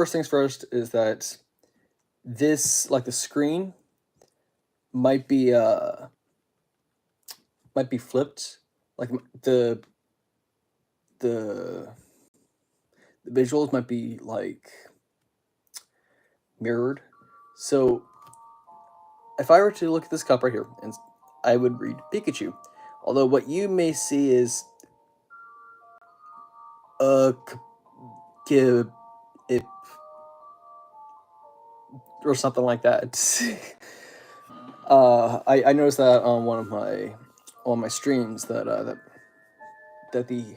first things first is that this, like the screen, might be flipped. Like the the visuals might be like mirrored. So if I were to look at this cup right here, and I would read Pikachu, although what you may see is a it or something like that. I noticed that on one of my streams that the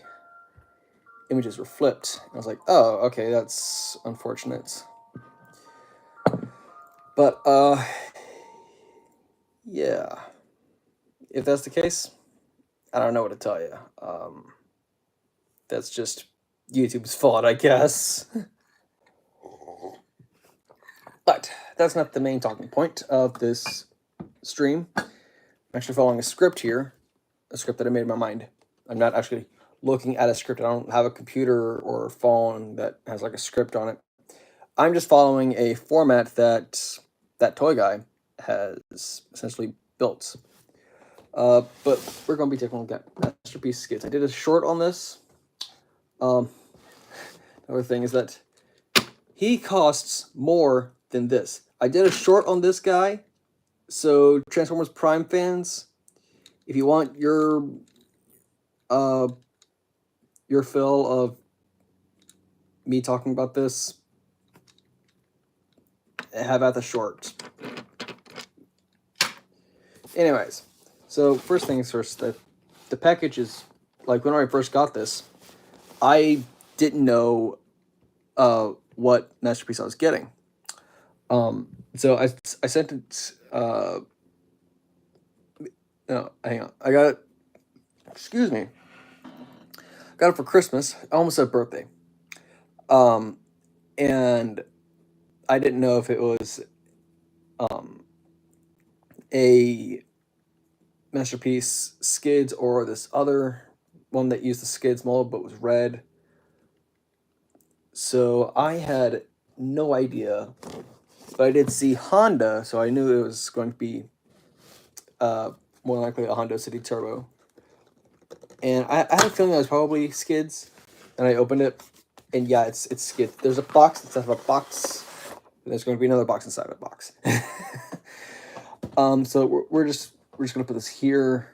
images were flipped. I was like, oh, okay, that's unfortunate. But yeah, if that's the case, I don't know what to tell you. That's just YouTube's fault, I guess. But that's not the main talking point of this stream. I'm actually following a script here, a script that I made in my mind. I'm not actually looking at a script. I don't have a computer or a phone that has like a script on it. I'm just following a format that toy guy has essentially built. But we're going to be taking a look at Masterpiece Skids. I did a short on this. Another thing is that he costs more than this. I did a short on this guy. So Transformers Prime fans, if you want your fill of me talking about this, have at the short. Anyways, so first things first, the package is, like, when I first got this, I didn't know what Masterpiece I was getting. So I sent it, no, hang on, I got it, excuse me, got it for Christmas, I almost said birthday, and I didn't know if it was, a Masterpiece Skids or this other one that used the Skids mold but was red. So I had no idea, but I did see Honda, so I knew it was going to be more likely a Honda City Turbo. And I had a feeling it was probably Skids, and I opened it, and yeah, it's Skids. There's a box inside of a box, and there's going to be another box inside of a box. So we're just gonna put this here.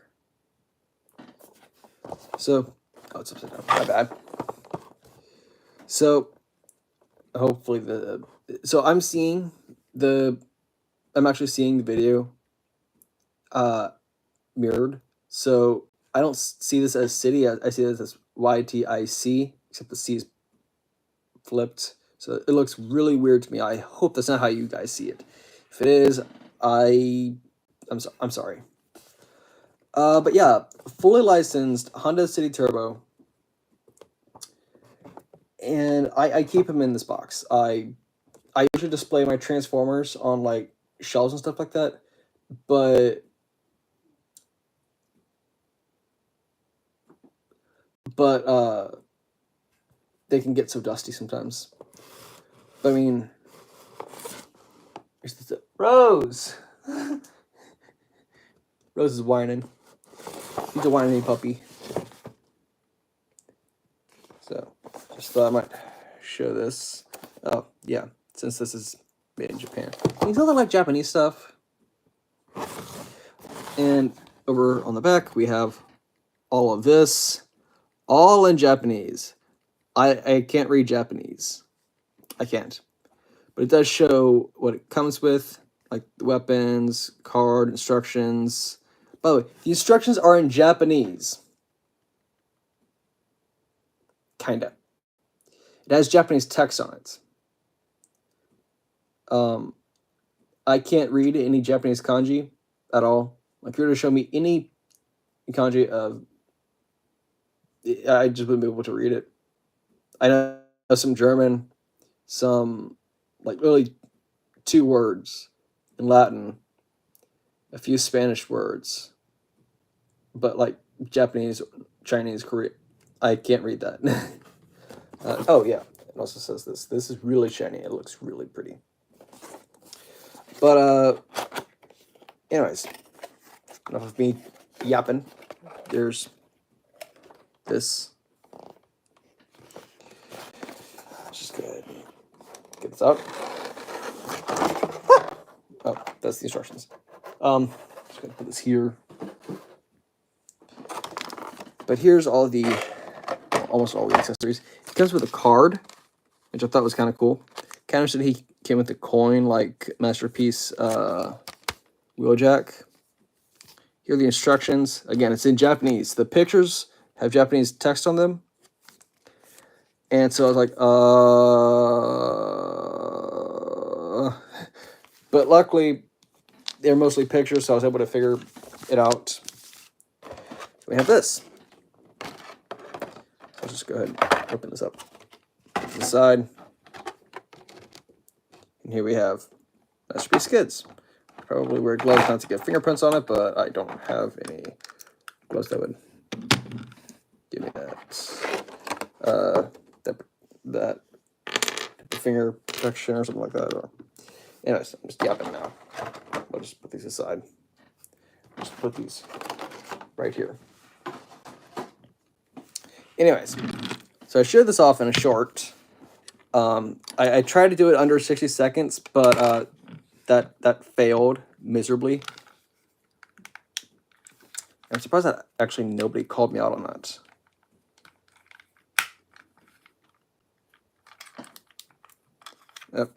So, oh, it's upside down. My bad. So, hopefully I'm actually seeing the video mirrored. So I don't see this as city. I see this as YTIC, except the C is flipped. So it looks really weird to me. I hope that's not how you guys see it. If it is, I'm sorry. But yeah, fully licensed Honda City Turbo. And I keep them in this box. I usually display my Transformers on like shelves and stuff like that, but they can get so dusty sometimes. But I mean, Rose. Rose is whining. He's a whiny puppy. So, just thought I might show this. Oh, yeah, since this is made in Japan. Can you tell they like Japanese stuff? And over on the back, we have all of this, all in Japanese. I can't read Japanese. I can't. But it does show what it comes with, like the weapons, card, instructions. By the way, the instructions are in Japanese. Kinda. It has Japanese text on it. I can't read any Japanese kanji at all. Like, if you were to show me any kanji, I just wouldn't be able to read it. I know some German, some, like, literally 2 words in Latin, a few Spanish words, but like Japanese, Chinese, Korean, I can't read that. Oh yeah, It also says this. This is really shiny. It looks really pretty. But, anyways, enough of me yapping. There's this. Let's just go ahead and get this out. Oh, that's the instructions. Just gonna put this here. But here's almost all the accessories. It comes with a card, which I thought was kind of cool. Kind of said he came with a coin like Masterpiece Wheeljack. Here are the instructions. Again, it's in Japanese. The pictures have Japanese text on them. And so I was like, But luckily, they're mostly pictures, so I was able to figure it out. We have this. Let's just go ahead and open this up to the side. And here we have Masterpiece Skids. Probably wear gloves not to get fingerprints on it, but I don't have any gloves that would give me that finger protection or something like that. Or, anyways, I'm just yapping now. I'll just put these aside. Just put these right here. Anyways, so I showed this off in a short. I tried to do it under 60 seconds, but that failed miserably. I'm surprised that actually nobody called me out on that. Yep.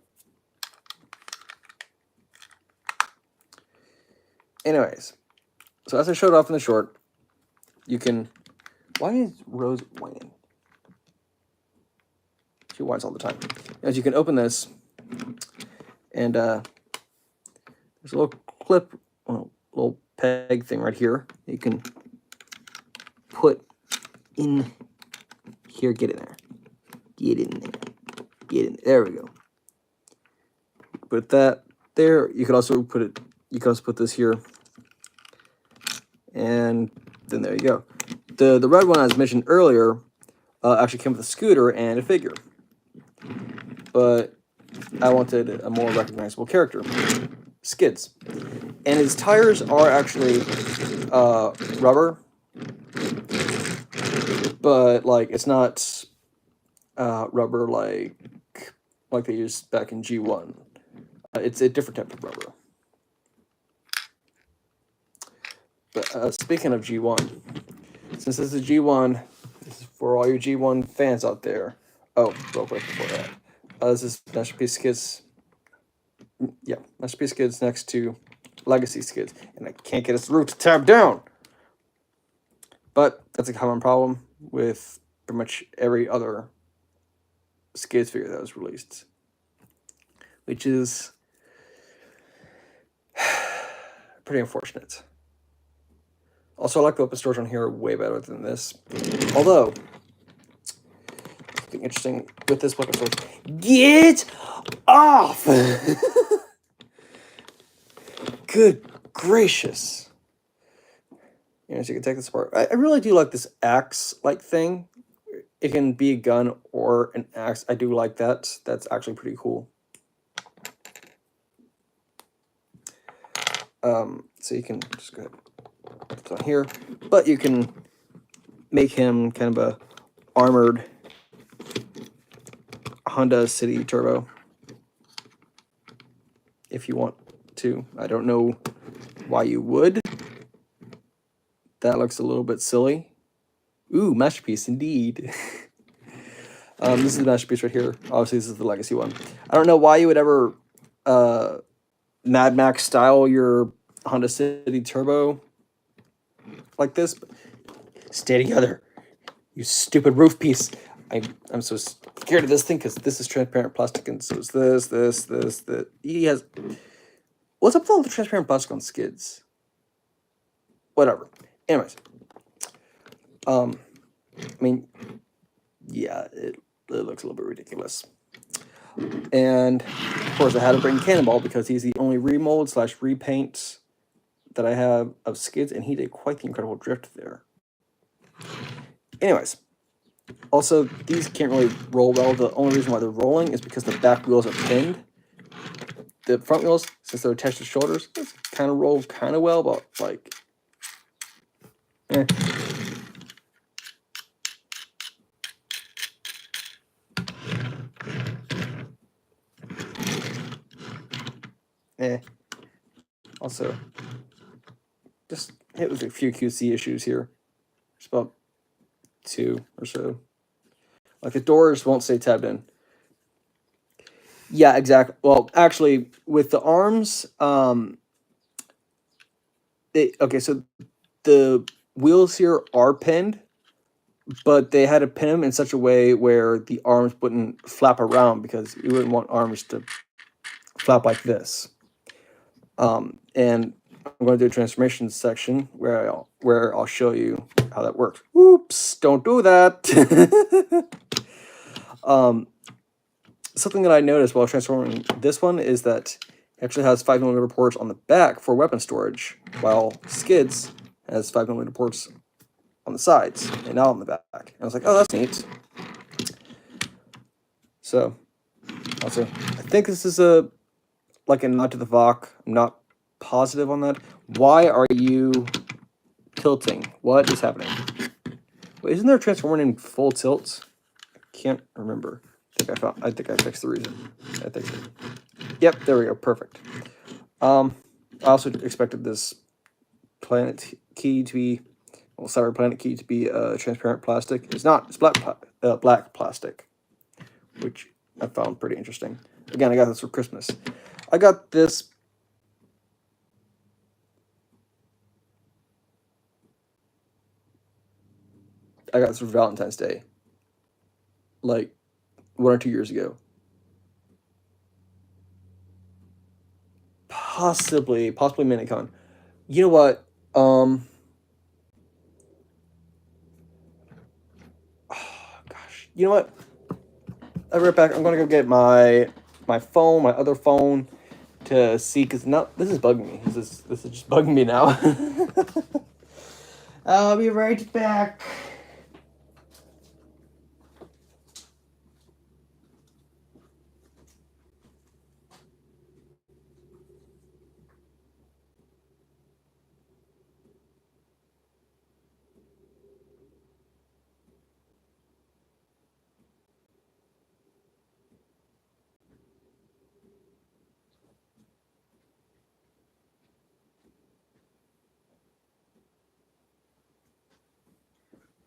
Anyways, so as I showed off in the short, you can... Why is Rose whining? She whines all the time. As you can open this, and there's a little clip, little peg thing right here. You can put in here. Get in there. Get in there. Get in there. There we go. Put that there. You could also put it. You can also put this here, and then there you go. The red one, as mentioned earlier, actually came with a scooter and a figure, but I wanted a more recognizable character, Skids, and his tires are actually rubber, but like it's not rubber like they used back in G1. It's a different type of rubber. But speaking of G1, since this is G1, this is for all you G1 fans out there. Oh, real quick before that. This is Masterpiece Skids. Yeah, Masterpiece Skids next to Legacy Skids. And I can't get its root to tab down. But that's a common problem with pretty much every other Skids figure that was released. Which is pretty unfortunate. Also, I like the weapon storage on here way better than this. Although, something interesting with this weapon storage. Get off! Good gracious. You know, so you can take this apart. I really do like this axe-like thing. It can be a gun or an axe. I do like that. That's actually pretty cool. So you can just go ahead. It's on here, but you can make him kind of a armored Honda City Turbo if you want to. I don't know why you would. That looks a little bit silly. Ooh, Masterpiece indeed. This is the Masterpiece right here. Obviously, this is the Legacy one. I don't know why you would ever Mad Max style your Honda City Turbo like this. But stay together, you stupid roof piece. I'm so scared of this thing because this is transparent plastic and so is this. He has... What's up with all the transparent plastic on Skids? Whatever. Anyways. I mean, yeah, it looks a little bit ridiculous. And, of course, I had to bring Cannonball because he's the only remold / repaint that I have of Skids, and he did quite the incredible drift there. Anyways, Also, these can't really roll well. The only reason why they're rolling is because the back wheels are pinned. The front wheels, since they're attached to shoulders, kind of roll kind of well, but like, eh. Eh. Also, just hit with a few QC issues here. It's about 2 or so. Like the doors won't stay tabbed in. Yeah, exactly. Well, actually, with the arms, okay, so the wheels here are pinned, but they had to pin them in such a way where the arms wouldn't flap around because you wouldn't want arms to flap like this. And I'm going to do a transformation section where I'll show you how that works. Oops! Don't do that. Something that I noticed while transforming this one is that it actually has 5mm ports on the back for weapon storage, while Skids has 5mm ports on the sides and not on the back. And I was like, oh, that's neat. So, also, I think this is like a nod to the VOC. I'm not positive on that. Why are you tilting? What is happening? Wait, isn't there a transformer named Full Tilt? I can't remember. I think I fixed the reason. I think so. Yep, there we go. Perfect. I also expected this planet key to be, well, Cyber Planet key to be transparent plastic. It's not. It's black plastic, which I found pretty interesting. Again, I got this for Christmas. I got this. I got this for Valentine's Day, like 1 or 2 years ago. Possibly Minicon. You know what? Oh, gosh. You know what? I'll be right back. I'm gonna go get my phone, my other phone, to see, because now this is bugging me. This is just bugging me now. I'll be right back.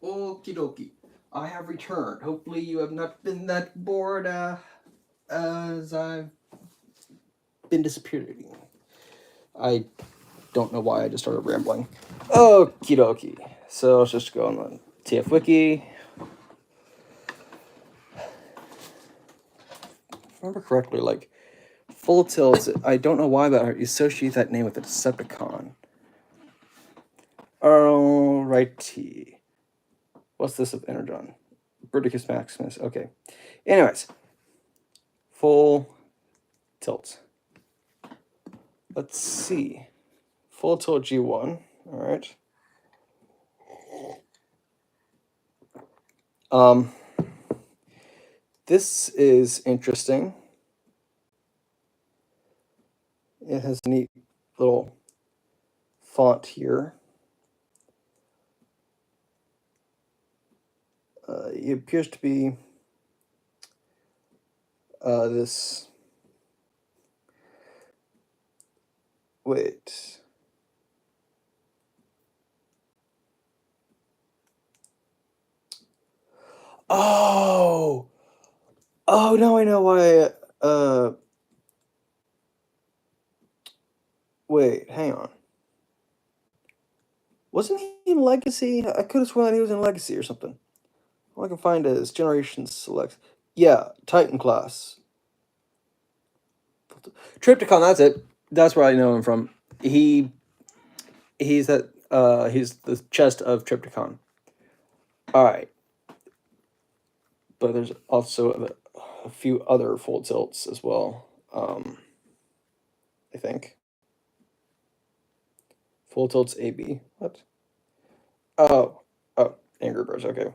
Okie dokie. I have returned. Hopefully you have not been that bored as I've been disappearing. I don't know why I just started rambling. Okie dokie. So let's just go on the TF Wiki. If I remember correctly, like, Full Tilt, I don't know why, but I associate that name with a Decepticon. Alrighty. What's this of Energon? Bruticus Maximus. Okay. Anyways. Full Tilt. Let's see. Full Tilt G1. Alright. This is interesting. It has a neat little font here. It appears to be this. Wait. Oh! Oh, now I know why. Wait, hang on. Wasn't he in Legacy? I could have sworn that he was in Legacy or something. All I can find is Generation Select. Yeah, Titan class. Triptychon, that's it. That's where I know him from. He's the chest of Triptychon. Alright. But there's also a few other Full Tilts as well. I think. Full Tilts AB. What? Oh, Angry Birds, okay.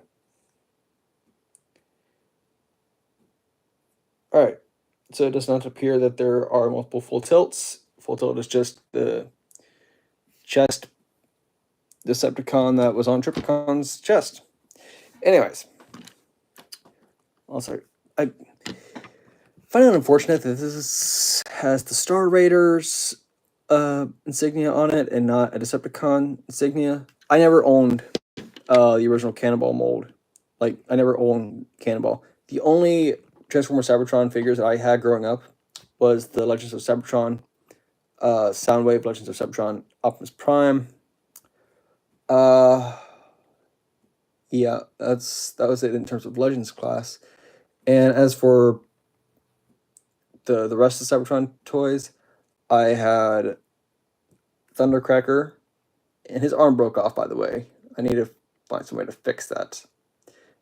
All right. So it does not appear that there are multiple full tilts. Full tilt is just the chest Decepticon that was on Triplicon's chest. Anyways. Also, I find it unfortunate that this has the Star Raiders insignia on it and not a Decepticon insignia. I never owned the original Cannonball mold. Like, I never owned Cannonball. The only Transformer Cybertron figures that I had growing up was the Legends of Cybertron, Soundwave Legends of Cybertron, Optimus Prime. Yeah, that was it in terms of Legends class. And as for the rest of the Cybertron toys, I had Thundercracker, and his arm broke off, by the way. I need to find some way to fix that.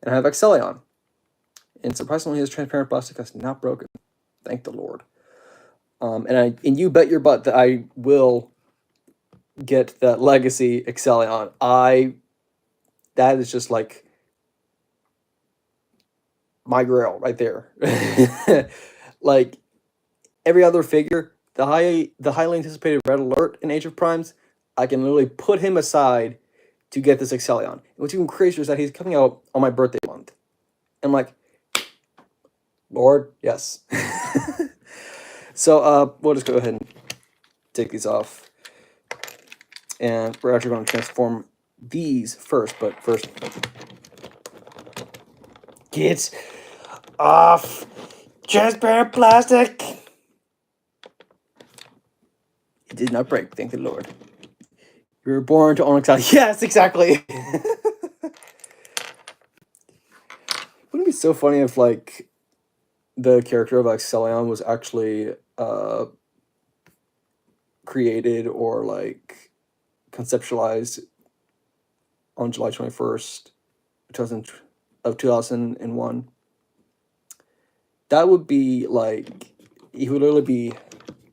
And I have Excellion. And surprisingly, his transparent plastic is not broken. Thank the Lord. And you bet your butt that I will get that Legacy Excellion. That is just like my grail right there. Like every other figure, the highly anticipated Red Alert in Age of Primes, I can literally put him aside to get this Excellion. And what's even crazier is that he's coming out on my birthday month. I'm like, Lord, yes. So we'll just go ahead and take these off. And we're actually going to transform these first, but first, get off transparent plastic. It did not break, thank the Lord. You were born to own Excellion. Yes, exactly. Wouldn't it be so funny if, like, the character of Excellion was actually created or, like, conceptualized on July 21st, 2001. That would be, like, he would literally be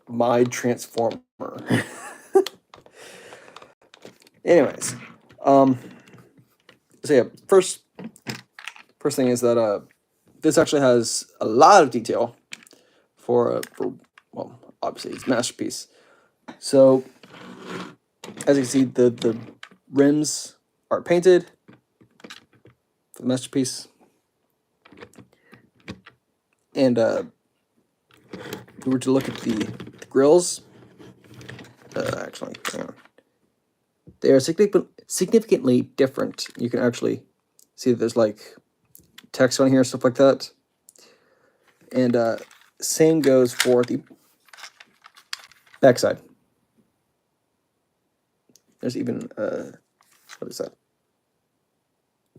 my Transformer. Anyways, so yeah, first thing is that this actually has a lot of detail for well, obviously it's Masterpiece. So as you can see, the rims are painted for the Masterpiece, and if we were to look at the grills, actually, hang on. They are significantly different. You can actually see that there's like text on here, stuff like that. And same goes for the backside. There's even what is that?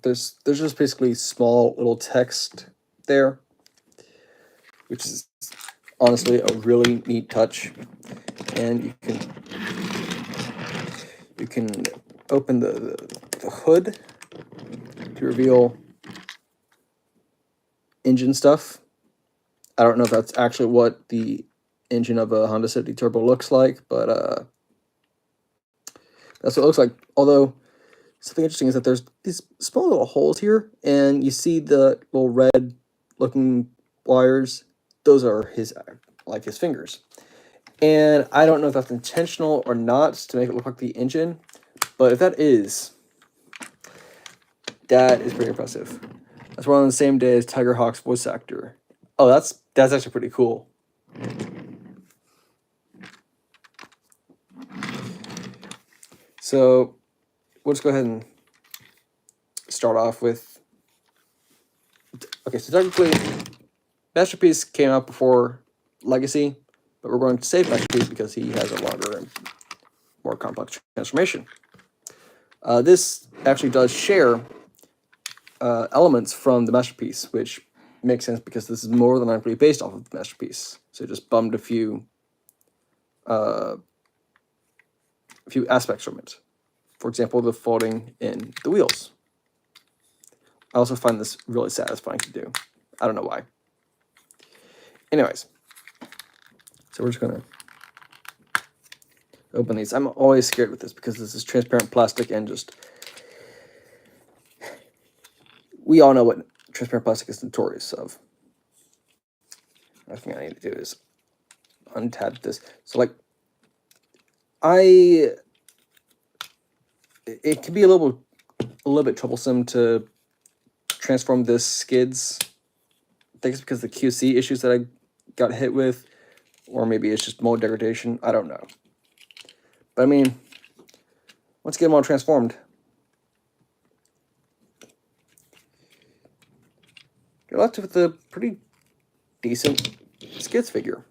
There's just basically small little text there, which is honestly a really neat touch. And you can open the hood to reveal engine stuff. I don't know if that's actually what the engine of a Honda City Turbo looks like, but that's what it looks like. Although something interesting is that there's these small little holes here, and you see the little red looking wires. Those are his fingers. And I don't know if that's intentional or not to make it look like the engine, but if that is pretty impressive. That's run on the same day as Tiger Hawk's voice actor. Oh, that's actually pretty cool. So we'll just go ahead and start off with. Okay, so technically, Masterpiece came out before Legacy, but we're going to save Masterpiece because he has a longer and more complex transformation. This actually does share elements from the Masterpiece, which makes sense because this is more than likely based off of the Masterpiece. So it just bummed a few aspects from it. For example, the folding in the wheels. I also find this really satisfying to do. I don't know why. Anyways, so we're just gonna open these. I'm always scared with this because this is transparent plastic and just... We all know what transparent plastic is notorious of. I think I need to do is untab this. So like, it can be a little bit troublesome to transform this skids. I think it's because of the QC issues that I got hit with, or maybe it's just mold degradation. I don't know. But I mean, let's get them all transformed. You're left with a pretty decent skids figure.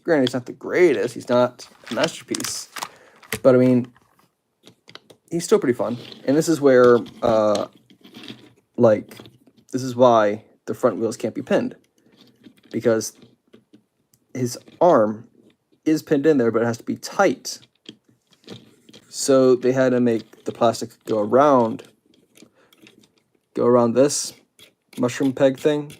Granted, he's not the greatest. He's not a masterpiece. But I mean, he's still pretty fun. And this is where, like, this is why the front wheels can't be pinned. Because his arm is pinned in there, but it has to be tight. So they had to make the plastic go around this mushroom peg thing.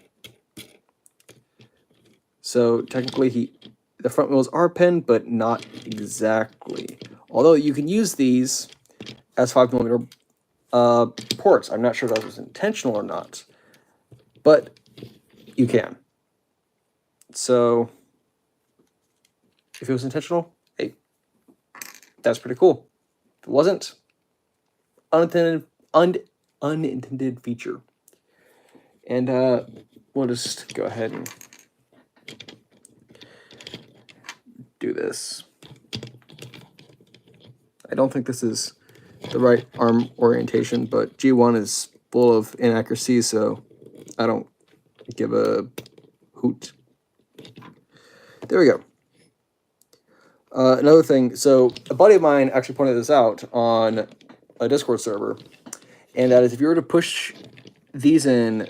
So technically the front wheels are pinned, but not exactly. Although you can use these as 5mm ports. I'm not sure if that was intentional or not, but you can. So if it was intentional, hey, that's pretty cool. If it wasn't, unintended feature. And we'll just go ahead and do this. I don't think this is the right arm orientation, but G1 is full of inaccuracies, so I don't give a hoot. There we go. Another thing, so a buddy of mine actually pointed this out on a Discord server, and that is if you were to push these in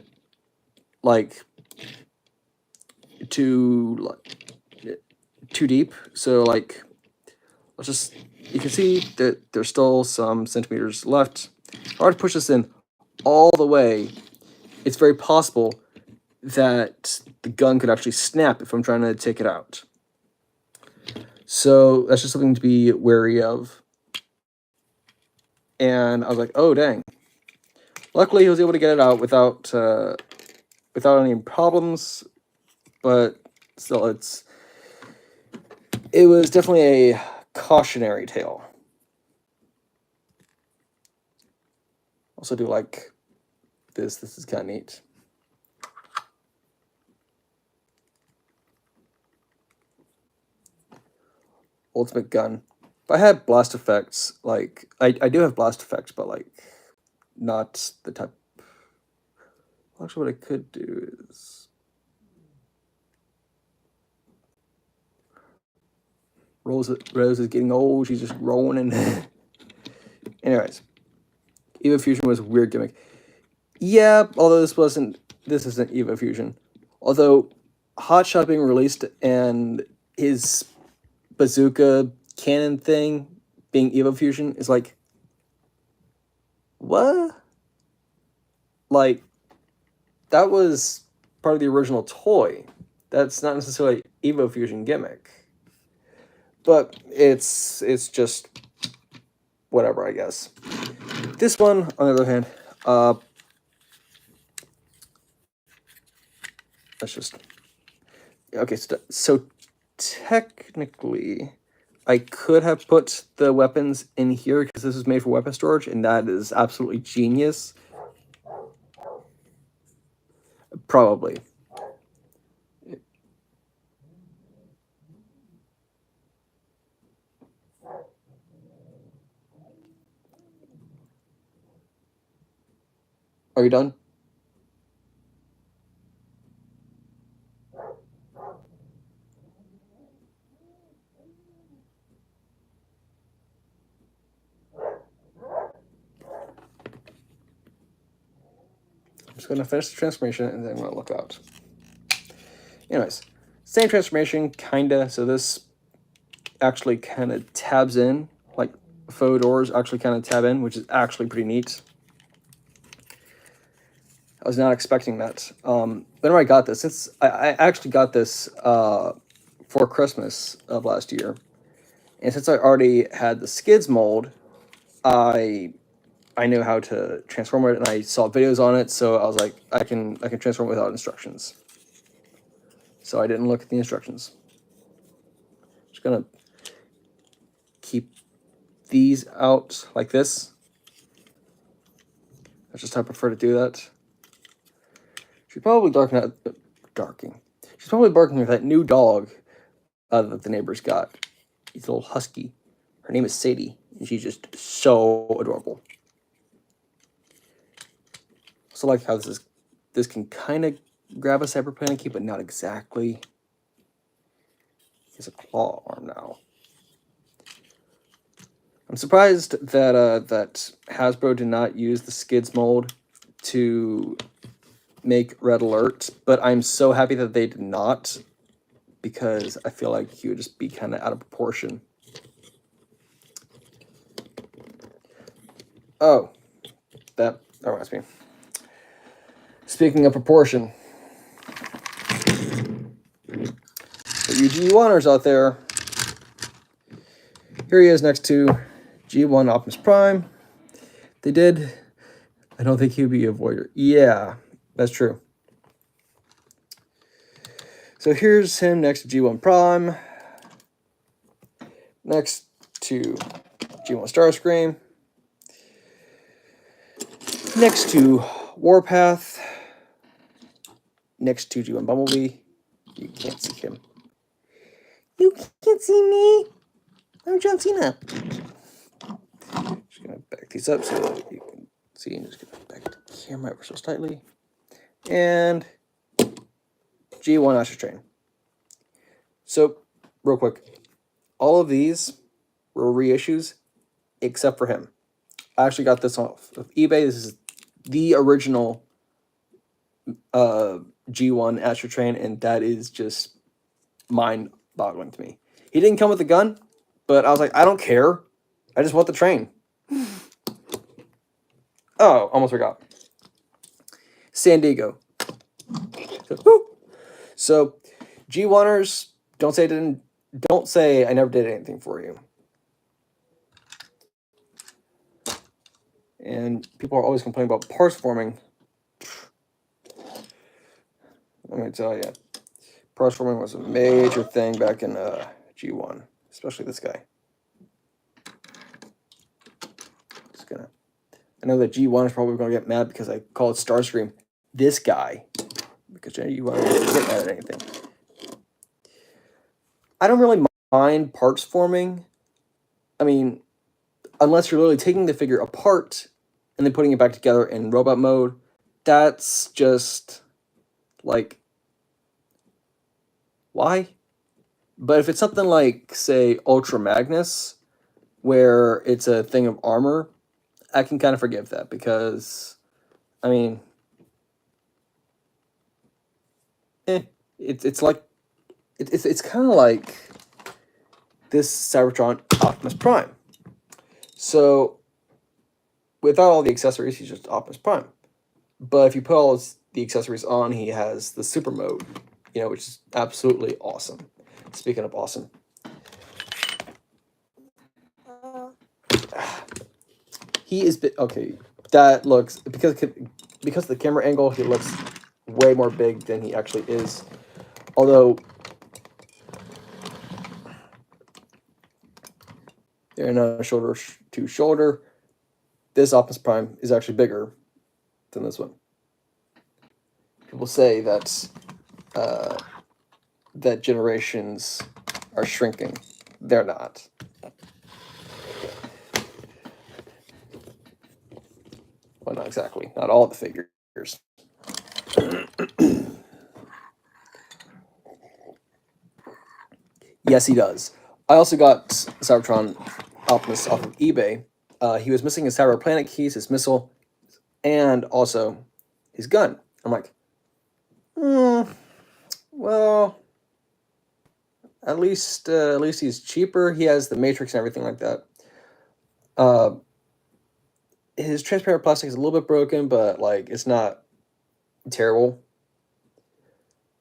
like too deep, so like you can see that there's still some centimeters left. If I were to push this in all the way, it's very possible that the gun could actually snap if I'm trying to take it out. So that's just something to be wary of. And I was like, oh, dang. Luckily, he was able to get it out without any problems, but still, it was definitely a cautionary tale. Also do like this. This is kind of neat. Ultimate gun. If I had blast effects, like I do have blast effects, but like not the type. Actually, what I could do is Rose is getting old. She's just rolling in. Anyways, Evo Fusion was a weird gimmick. Yeah, although this isn't Evo Fusion. Although Hot Shot being released and his bazooka cannon thing being Evo Fusion is like, what? Like, that was part of the original toy. That's not necessarily Evo Fusion gimmick. But it's just whatever, I guess. This one, on the other hand, that's just okay. So technically, I could have put the weapons in here because this is made for weapon storage, and that is absolutely genius. Probably. Are you done? I'm just going to finish the transformation and then I'm going to look out. Anyways, same transformation, kinda. So this actually kind of tabs in, like faux doors actually kind of tab in, which is actually pretty neat. I was not expecting that. Whenever I got this, since I actually got this for Christmas of last year, and since I already had the skids mold, I knew how to transform it, and I saw videos on it, so I was like, I can transform without instructions. so I didn't look at the instructions. Just gonna keep these out like this. That's just how I prefer to do that. She's probably She's probably barking with that new dog that the neighbors got. He's a little husky. Her name is Sadie, and she's just so adorable. So like how this can kind of grab a cyberplank key, but not exactly. He has a claw arm now. I'm surprised that that Hasbro did not use the Skids mold to make Red Alert, but I'm so happy that they did not, because I feel like he would just be kind of out of proportion. Oh, that reminds me. Speaking of proportion, for you G1ers out there, here he is next to G1 Optimus Prime. They did. I don't think he would be a voider. Yeah, that's true. So here's him next to G1 Prime. Next to G1 Starscream. Next to Warpath. Next to G1 Bumblebee. You can't see him. You can't see me. I'm John Cena. Just gonna back these up so that you can see. I'm just gonna back the camera ever so slightly. And G1 Astro Train. So, real quick, all of these were reissues except for him. I actually got this off of eBay. This is the original G1 Astro Train, and that is just mind-boggling to me. He didn't come with a gun, but I was like, I don't care. I just want the train. Oh, almost forgot. San Diego. So G1ers, don't say I never did anything for you. And people are always complaining about parse forming. Let me tell you, parse forming was a major thing back in G1, especially this guy. I know that G1 is probably going to get mad because I call it Starscream. This guy, because you want to get mad at anything. I don't really mind parts forming. I mean, unless you're literally taking the figure apart and then putting it back together in robot mode, that's just like, why? But if it's something like, say, Ultra Magnus, where it's a thing of armor, I can kind of forgive that, because, I mean, it's like, it's kind of like this Cybertron Optimus Prime. So, without all the accessories, he's just Optimus Prime. But if you put all the accessories on, he has the super mode, which is absolutely awesome. Speaking of awesome. He is okay. That looks, because of the camera angle, he looks way more big than he actually is. Although they're not shoulder to shoulder, this Optimus Prime is actually bigger than this one. People say that that generations are shrinking. They're not. Well, not exactly. Not all the figures. Yes, he does. I also got Cybertron Optimus off of eBay. He was missing his Cyber Planet keys, his missile, and also his gun. I'm like, well, at least he's cheaper. He has the Matrix and everything like that. His transparent plastic is a little bit broken, but like it's not terrible.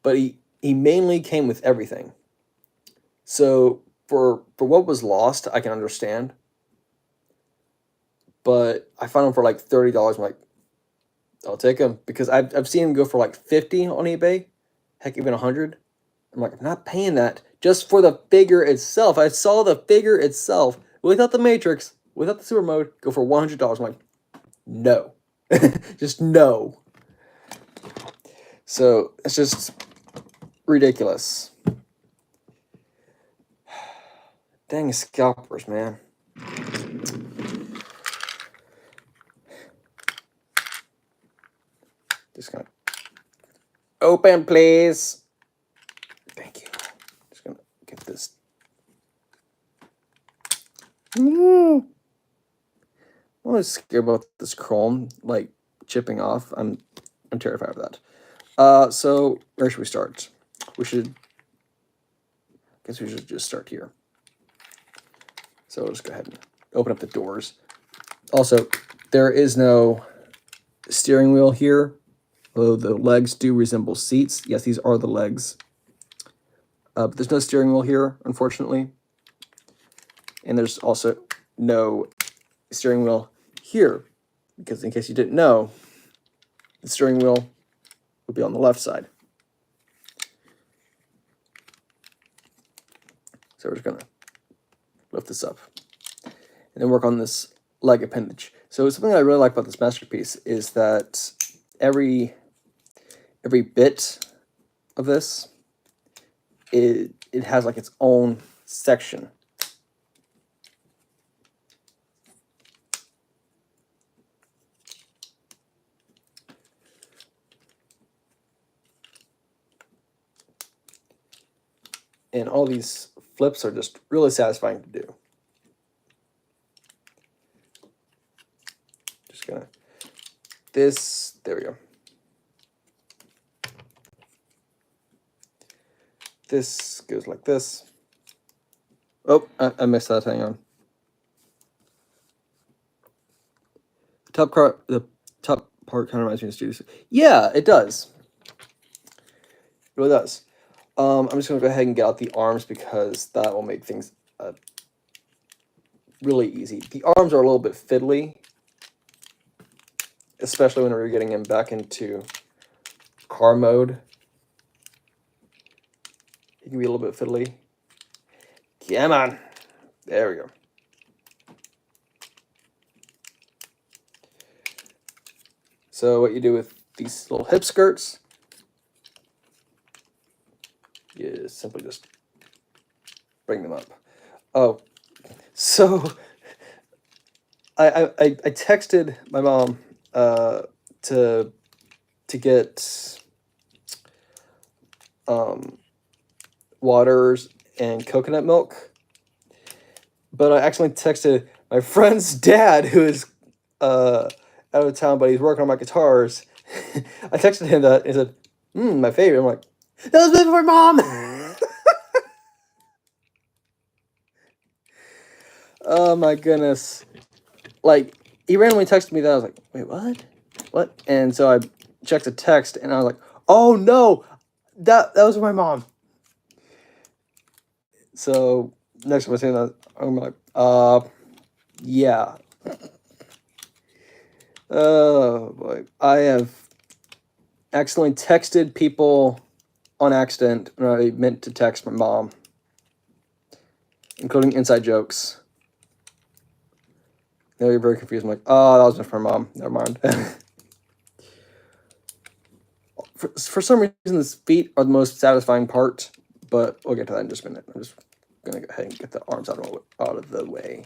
But he mainly came with everything. So for what was lost, I can understand. But I found him for like $30. I'm like, I'll take him, because I've seen him go for like $50 on eBay, heck, even $100. I'm like, I'm not paying that just for the figure itself. I saw the figure itself without the Matrix, without the super mode, go for $100. I'm like, no. Just no. So it's just ridiculous. Dang scalpers, man. Just gonna open, please. Thank you. Just gonna get this. I'm always scared about this chrome like chipping off. I'm terrified of that. So where should we start? I guess we should just start here. So let's go ahead and open up the doors. Also, there is no steering wheel here, although the legs do resemble seats. Yes, these are the legs. But there's no steering wheel here, unfortunately. And there's also no steering wheel here, because in case you didn't know, the steering wheel would be on the left side. So we're just going to lift this up and then work on this leg appendage. So something I really like about this masterpiece is that every bit of this, it has like its own section. And all these flips are just really satisfying to do. Just gonna, there we go. This goes like this. Oh, I missed that, hang on. The top part kind of reminds me of Studios. Yeah, it does. It really does. I'm just going to go ahead and get out the arms because that will make things really easy. The arms are a little bit fiddly, especially when we're getting him back into car mode. It can be a little bit fiddly. Come on. There we go. So what you do with these little hip skirts, you simply just bring them up. Oh, so I texted my mom to get waters and coconut milk, but I accidentally texted my friend's dad, who is out of town, but he's working on my guitars. I texted him that and he said, my favorite. I'm like, that was meant for mom. Oh my goodness. Like, he randomly texted me that. I was like, wait, what? And so I checked the text and I was like, oh no, that was for my mom. So next time I say that, I'm like, yeah. Oh boy. I have accidentally texted people on accident when I meant to text my mom, including inside jokes. They were very confused. I'm like, oh, that was meant for my mom. Never mind. For some reason, the feet are the most satisfying part, but we'll get to that in just a minute. I'm just going to go ahead and get the arms out of the way.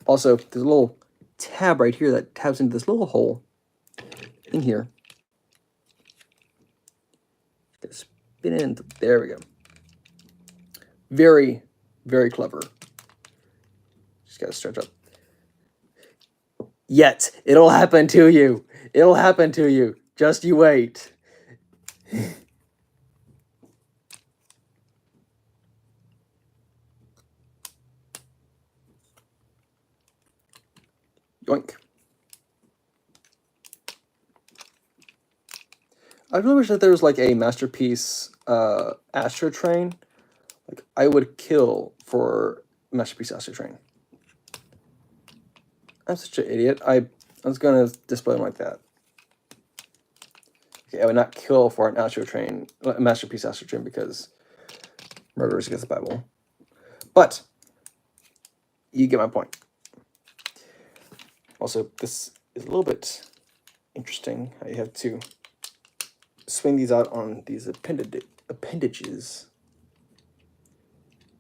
Also, there's a little tab right here that tabs into this little hole in here. Spin in. There we go. Very, very clever. Just got to stretch up. Yet, it'll happen to you. It'll happen to you. Just you wait. Yoink. I really wish that there was like a Masterpiece Astro Train. Like, I would kill for Masterpiece Astro Train. I'm such an idiot. I was going to display them like that. Okay, I would not kill for an Astro Train, a Masterpiece Astro Train, because murder is against the Bible. But you get my point. Also, this is a little bit interesting how you have to swing these out on these appendages.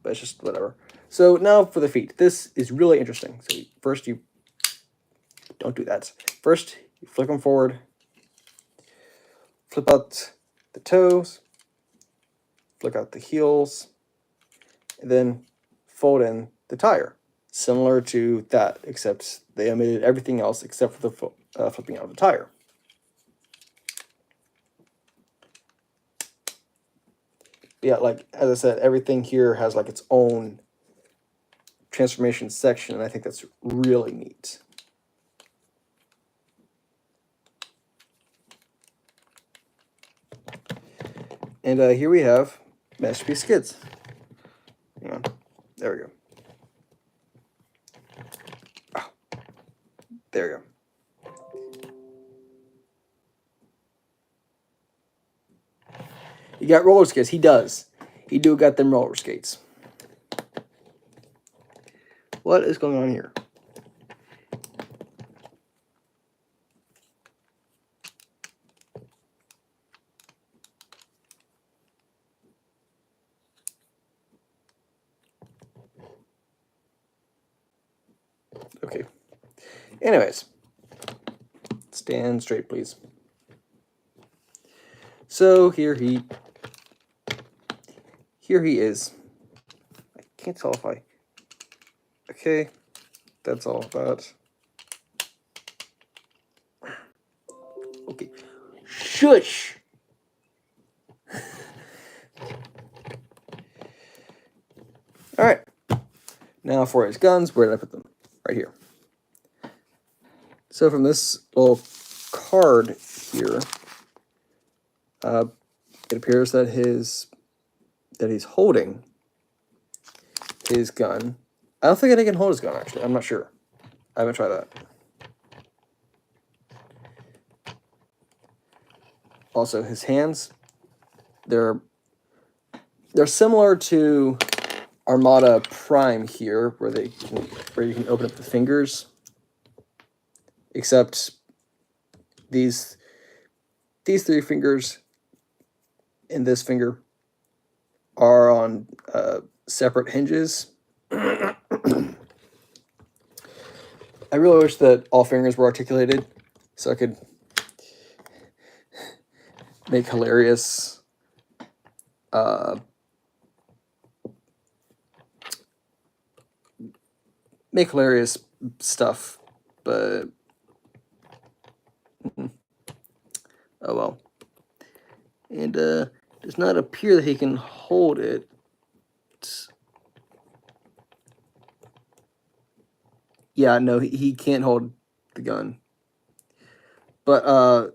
But it's just whatever. So now for the feet. This is really interesting. So first you don't do that. First, you flick them forward, flip out the toes, flick out the heels, and then fold in the tire. Similar to that, except they omitted everything else except for the flipping out of the tire. Yeah, like as I said, everything here has like its own transformation section, and I think that's really neat. And here we have Masterpiece Skids. Hang on. There we go. Oh, there we go. You got roller skates. He does. He do got them roller skates. What is going on here? Okay. Anyways, stand straight, please. So here he is. I can't tell if I. Okay, that's all that. Okay, shush. All right. Now for his guns, where did I put them? Right here. So from this little card here, it appears that he's holding his gun. I don't think I can hold his gun, actually. I'm not sure. I haven't tried that. Also, his hands, they're similar to Armada Prime here, where you can open up the fingers. Except these three fingers and this finger are on separate hinges. I really wish that all fingers were articulated so I could make hilarious stuff, but oh well. And does not appear that he can hold it. Yeah, no, he can't hold the gun. But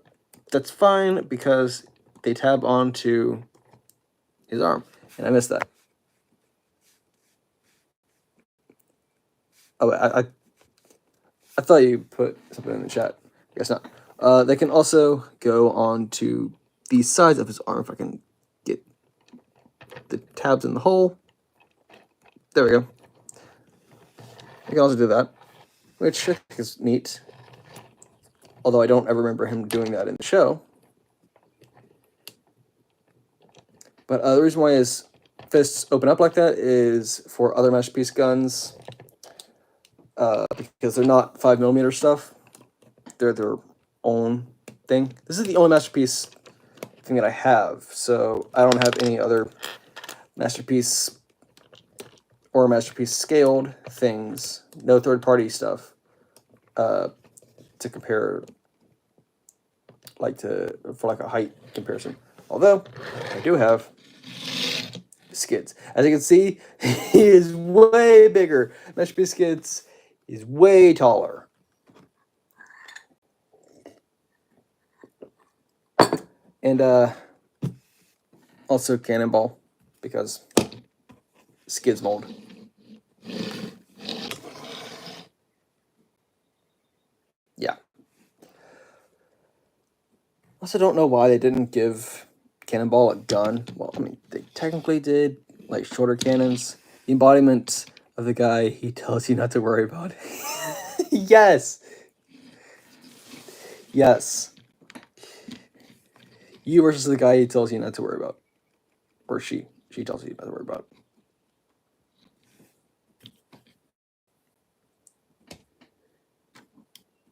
that's fine because they tab onto his arm. And I missed that. Oh, I thought you put something in the chat. I guess not. They can also go on to the sides of his arm. If I can get the tabs in the hole. There we go. You can also do that, which I think is neat. Although I don't ever remember him doing that in the show. But the reason why his fists open up like that is for other Masterpiece guns. Because they're not 5mm stuff. They're their own thing. This is the only Masterpiece thing that I have. So I don't have any other Masterpiece or Masterpiece scaled things. No third-party stuff to compare, for like a height comparison. Although I do have Skids. As you can see, he is way bigger. Masterpiece Skids is way taller. And also Cannonball, because Skids mold. Yeah. Also, don't know why they didn't give Cannonball a gun. Well, I mean, they technically did, like shorter cannons. The embodiment of the guy he tells you not to worry about. Yes. Yes. You versus the guy he tells you not to worry about. Or she. She tells you not to worry about.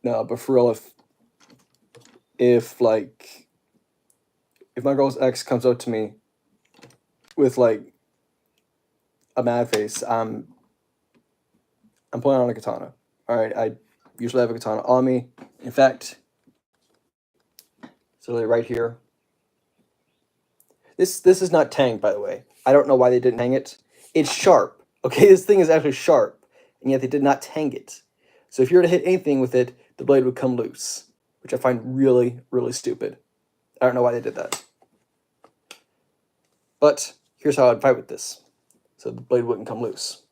No, but for real, if like if my girl's ex comes up to me with like a mad face, I'm pulling on a katana. All right, I usually have a katana on me. In fact, it's literally right here. This is not tanged, by the way. I don't know why they didn't hang it. It's sharp. Okay, this thing is actually sharp, and yet they did not tang it. So if you were to hit anything with it, the blade would come loose, which I find really, really stupid. I don't know why they did that. But here's how I'd fight with this. So the blade wouldn't come loose.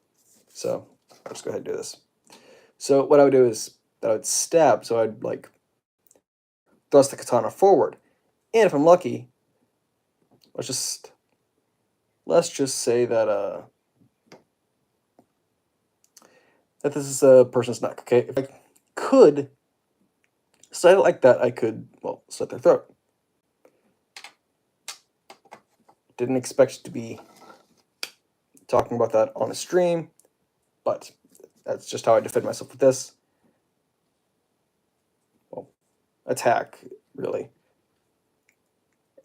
So I'll just go ahead and do this. So what I would do is that I would stab, so I'd like thrust the katana forward. And if I'm lucky, let's just say that that this is a person's neck, okay? If I could slice it like that, I could, well, slit their throat. Didn't expect to be talking about that on a stream, but that's just how I defend myself with this. Well, attack, really.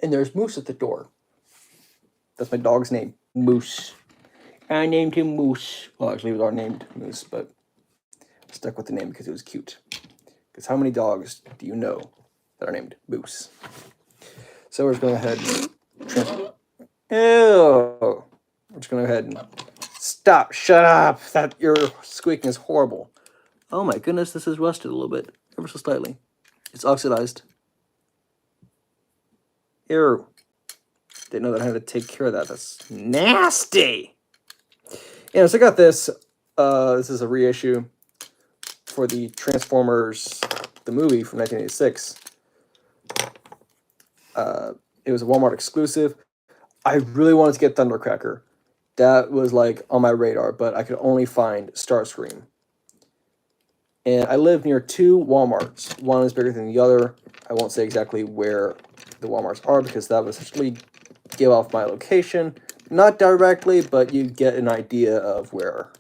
And there's Moose at the door. That's my dog's name, Moose. I named him Moose. Well, actually, it was our named Moose, but I stuck with the name because it was cute. Because how many dogs do you know that are named Moose? So we're just going to go ahead and... Ew! We're just going to go ahead and... Stop! Shut up! That your squeaking is horrible. Oh my goodness, this is rusted a little bit. Ever so slightly. It's oxidized. Ew. Didn't know that I had to take care of that. That's nasty! Yeah, so I got this. This is a reissue for the Transformers, the movie from 1986. It was a Walmart exclusive. I really wanted to get Thundercracker. That was like on my radar, but I could only find Starscream. And I live near two Walmarts. One is bigger than the other. I won't say exactly where the Walmarts are because that would essentially give off my location. Not directly, but you get an idea of where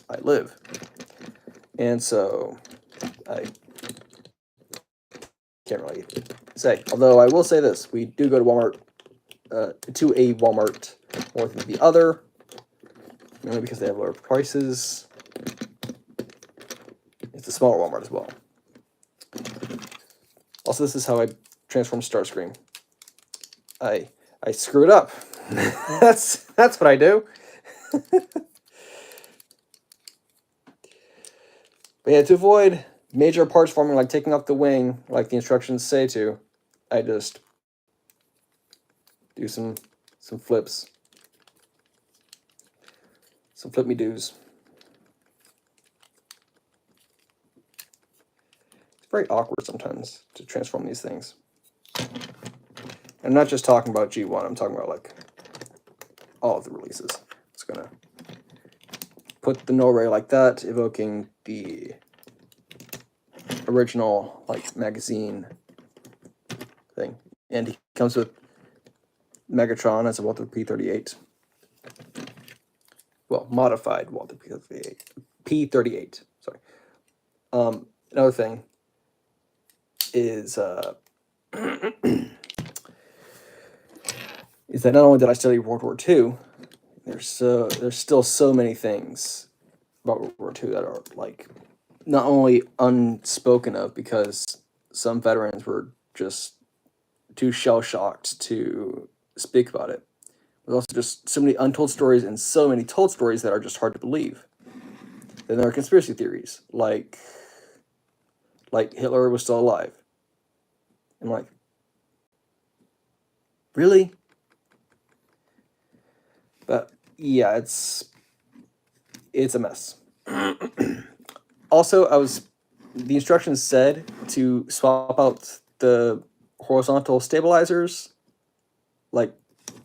I live. And so I can't really say. Although I will say this, we do go to Walmart, to a Walmart more than the other, mainly because they have lower prices. It's a smaller Walmart as well. Also, this is how I transform Starscream. I screw it up. that's what I do. But yeah, to avoid major parts forming, like taking off the wing, like the instructions say to, I just do some flips. Some flip me doos. It's very awkward sometimes to transform these things. I'm not just talking about G1, I'm talking about like all of the releases. Just gonna put the no ray like that, evoking the original like magazine thing. And he comes with Megatron as a Walther P-38. Well, modified Walther P-38. P-38, sorry. Another thing is is that not only did I study World War II, there's still so many things about World War II that are like not only unspoken of because some veterans were just too shell-shocked to speak about it. There's also just so many untold stories and so many told stories that are just hard to believe. Then there are conspiracy theories, like Hitler was still alive. I'm like, really? But yeah, it's a mess. Also, the instructions said to swap out the horizontal stabilizers, like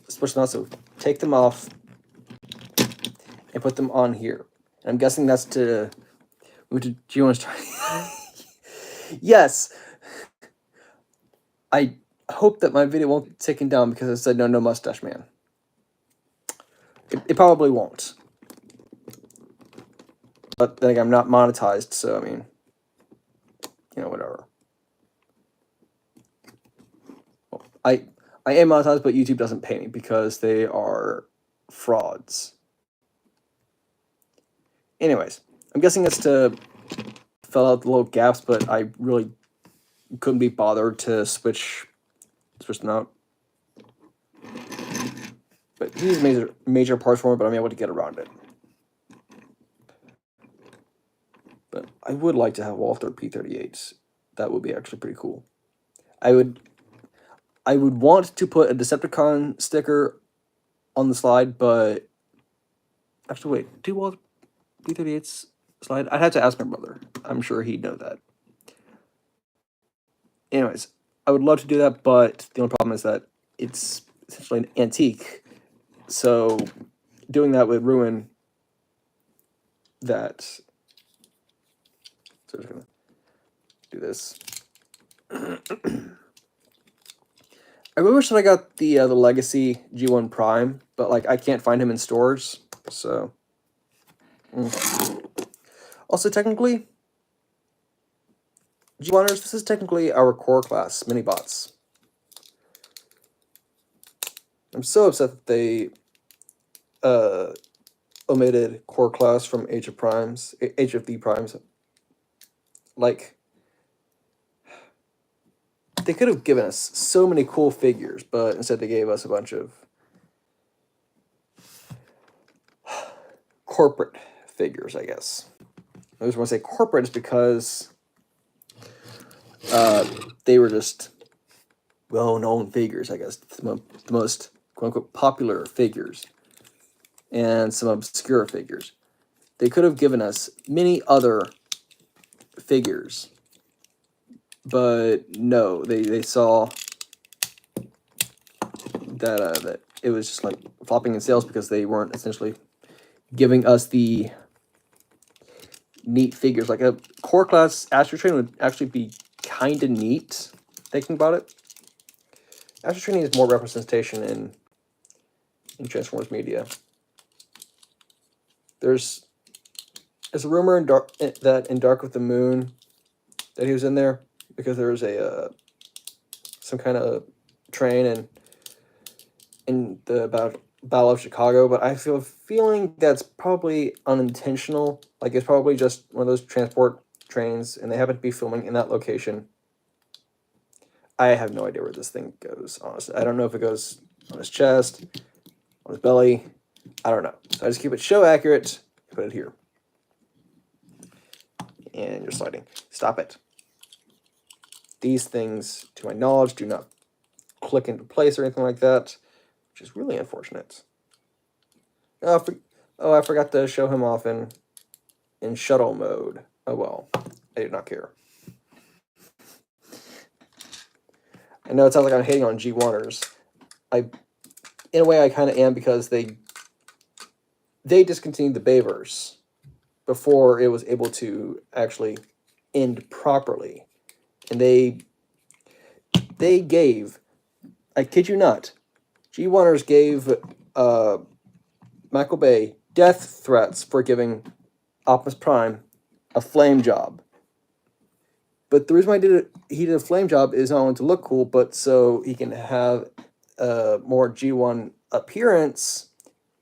especially not, so take them off and put them on here. And I'm guessing that's to move to G1's try. Yes. I hope that my video won't be taken down because I said no mustache man. It probably won't. But then again, I'm not monetized, so I mean, you know, whatever. Well, I am monetized, but YouTube doesn't pay me because they are frauds. Anyways, I'm guessing it's to fill out the little gaps, but I really couldn't be bothered to switch them out. But these major parts for me, but I'm able to get around it. But I would like to have all third P38s. That would be actually pretty cool. I would want to put a Decepticon sticker on the slide, but actually, wait, do all P38s slide? I'd have to ask my brother. I'm sure he'd know that. Anyways, I would love to do that, but the only problem is that it's essentially an antique, so doing that would ruin that. So I'm just gonna do this. I really wish that I got the Legacy G1 Prime, but like I can't find him in stores, so. Also, technically, G1ers, this is technically our core class mini bots. I'm so upset that they omitted core class from Age of the Primes. Like, they could have given us so many cool figures, but instead they gave us a bunch of corporate figures, I guess. I just want to say corporate is because they were just well-known figures, I guess. The most, quote-unquote, popular figures. And some obscure figures. They could have given us many other figures. But no, they saw that it was just like flopping in sales because they weren't essentially giving us the neat figures. Like a core class Astro Train would actually be kind of neat, thinking about it. Astro Train is more representation in Transformers media. There's a rumor that in Dark of the Moon that he was in there because there was some kind of train in the Battle of Chicago, but I feel a feeling that's probably unintentional. Like it's probably just one of those transport trains, and they happen to be filming in that location. I have no idea where this thing goes, honestly. I don't know if it goes on his chest, on his belly. I don't know. So I just keep it show accurate. Put it here. And you're sliding. Stop it. These things, to my knowledge, do not click into place or anything like that, which is really unfortunate. Oh, I forgot to show him off in shuttle mode. Oh well, I do not care. I know it sounds like I'm hating on G1ers. In a way, I kind of am because they discontinued the Bayverse before it was able to actually end properly, and they gave, I kid you not, G1ers gave Michael Bay death threats for giving Optimus Prime a flame job. But the reason why he did a flame job is not only to look cool, but so he can have a more G1 appearance,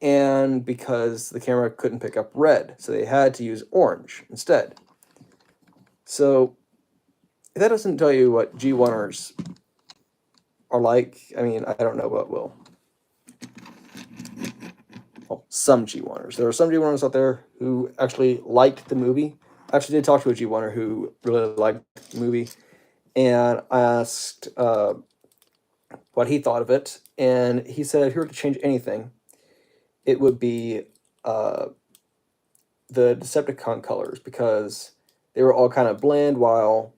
and because the camera couldn't pick up red, so they had to use orange instead. So if that doesn't tell you what G1ers are like, I mean, I don't know what will. Well, some G1ers. There are some G1ers out there who actually liked the movie. I actually did talk to a G1er who really liked the movie, and I asked what he thought of it, and he said if he were to change anything, it would be the Decepticon colors, because they were all kind of bland, while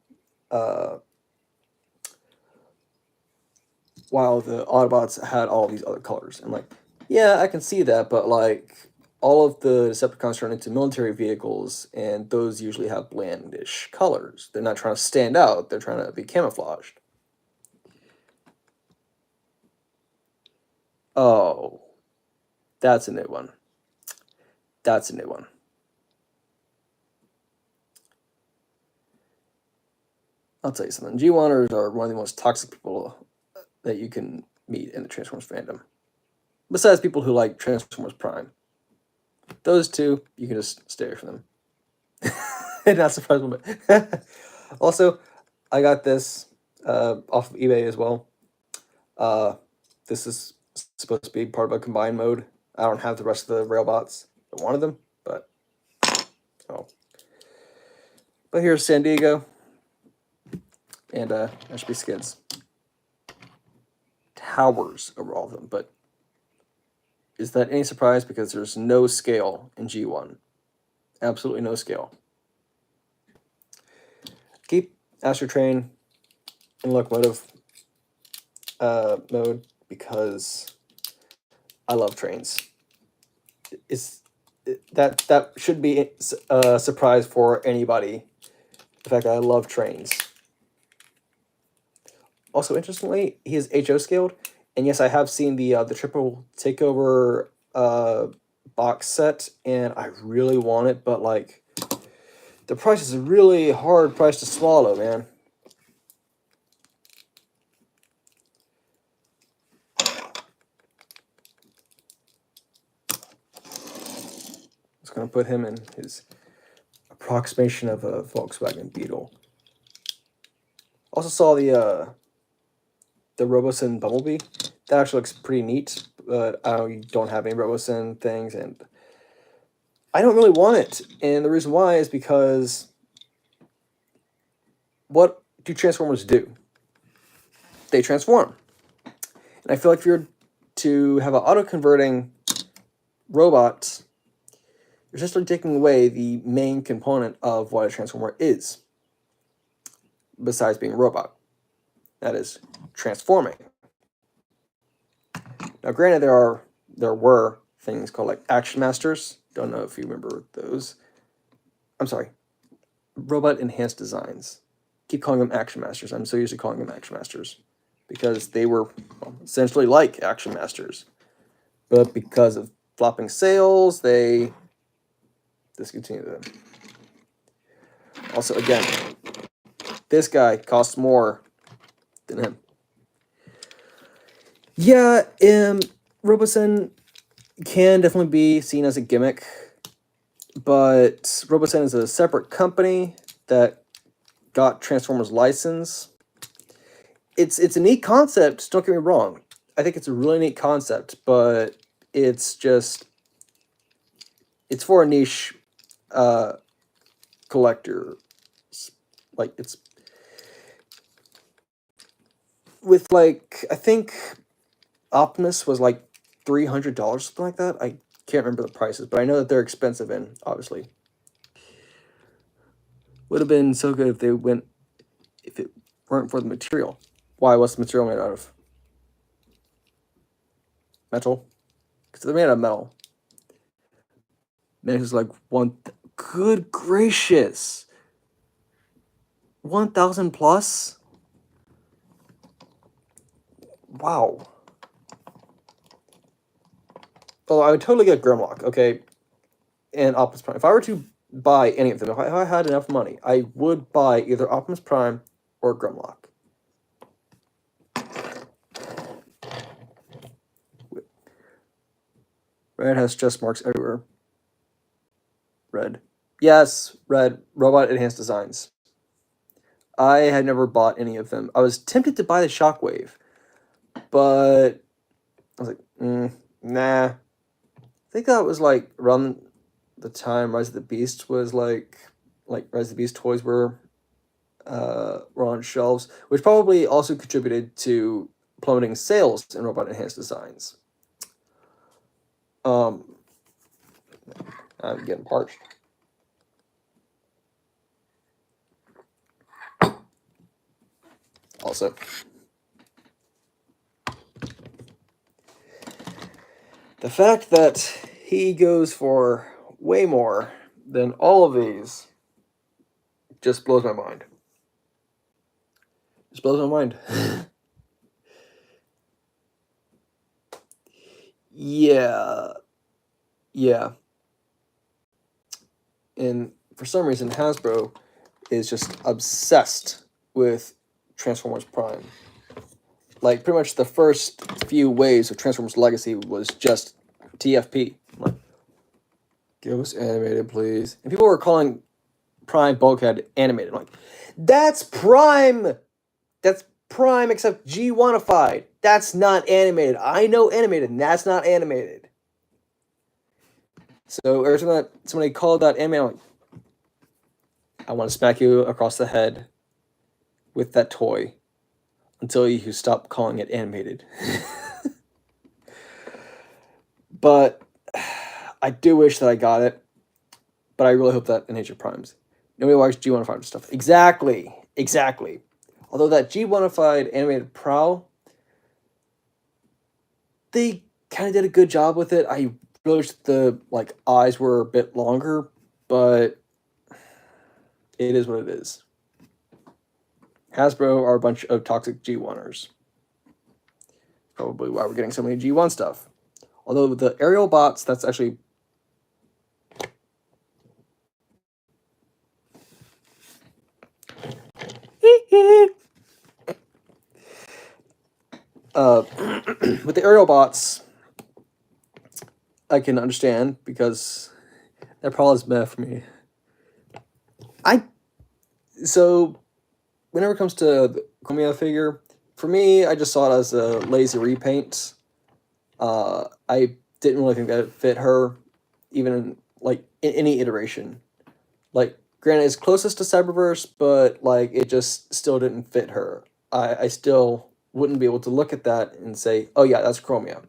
while the Autobots had all these other colors. And like, yeah, I can see that, but like all of the Decepticons turn into military vehicles, and those usually have blandish colors. They're not trying to stand out, they're trying to be camouflaged. Oh, that's a new one. That's a new one. I'll tell you something. G1ers are one of the most toxic people that you can meet in the Transformers fandom. Besides people who like Transformers Prime. Those two, you can just stay away from them. Not surprised one bit. Also, I got this off of eBay as well. This is supposed to be part of a combined mode. I don't have the rest of the Railbots. I wanted them, but oh. But here's San Diego and Masterpiece Skids. Towers over all of them, but is that any surprise? Because there's no scale in G1. Absolutely no scale. Keep Astro Train in locomotive mode because I love trains. That should be a surprise for anybody. The fact that I love trains. Also, interestingly, he is HO scaled, and yes, I have seen the triple takeover box set, and I really want it, but like the price is a really hard price to swallow, man. It's gonna put him in his approximation of a Volkswagen Beetle. Also saw the Robosen Bumblebee. That actually looks pretty neat, but I don't have any Robosen things, and I don't really want it. And the reason why is because what do Transformers do? They transform. And I feel like if you're to have an auto-converting robot, you're essentially taking away the main component of what a Transformer is, besides being a robot. That is, transforming. Now, granted, there were things called like Action Masters. Don't know if you remember those. I'm sorry, Robot Enhanced Designs. Keep calling them Action Masters. I'm so used to calling them Action Masters because they were essentially like Action Masters, but because of flopping sales, they discontinued them. Also, again, this guy costs more than him. Yeah, Robosen can definitely be seen as a gimmick, but Robosen is a separate company that got Transformers license. It's a neat concept, don't get me wrong. I think it's a really neat concept, but it's for a niche collector. Like, it's with like, I think Optimus was like $300, something like that. I can't remember the prices, but I know that they're expensive, and obviously would have been so good if it weren't for the material. Why? What's the material made out of? Metal? Because they're made out of metal. Man, it's like good gracious, 1,000 plus. Wow. Although I would totally get Grimlock, okay, and Optimus Prime. If I were to buy any of them, if I had enough money, I would buy either Optimus Prime or Grimlock. Red has just marks everywhere. Red. Yes, red. Robot Enhanced Designs. I had never bought any of them. I was tempted to buy the Shockwave, but I was like, nah. I think that was like around the time Rise of the Beast was like Rise of the Beast toys were on shelves, which probably also contributed to plummeting sales in Robot Enhanced Designs. I'm getting parched. Also, The fact that he goes for way more than all of these just blows my mind. Just blows my mind. Yeah. Yeah. And for some reason, Hasbro is just obsessed with Transformers Prime. Like, pretty much the first few waves of Transformers Legacy was just TFP. Like, give us animated, please. And people were calling Prime Bulkhead animated. I'm like, that's Prime! That's Prime except G1ified. That's not animated. I know animated, and that's not animated. So every time that somebody called that animated, I'm like, I want to smack you across the head with that toy until you stop calling it animated. But I do wish that I got it. But I really hope that in Age of Primes. Nobody likes G1ified stuff. Exactly. Exactly. Although that G1ified animated Prowl, they kind of did a good job with it. I really wish the eyes were a bit longer, but it is what it is. Hasbro are a bunch of toxic G1ers. Probably why we're getting so many G1 stuff. Although with the aerial bots, that's actually... with the aerial bots, I can understand because that probably is meh for me. So whenever it comes to the Chromia figure, for me, I just saw it as a lazy repaint. I didn't really think that it fit her, even in any iteration. Granted, it's closest to Cyberverse, but it just still didn't fit her. I still wouldn't be able to look at that and say, oh yeah, that's Chromia.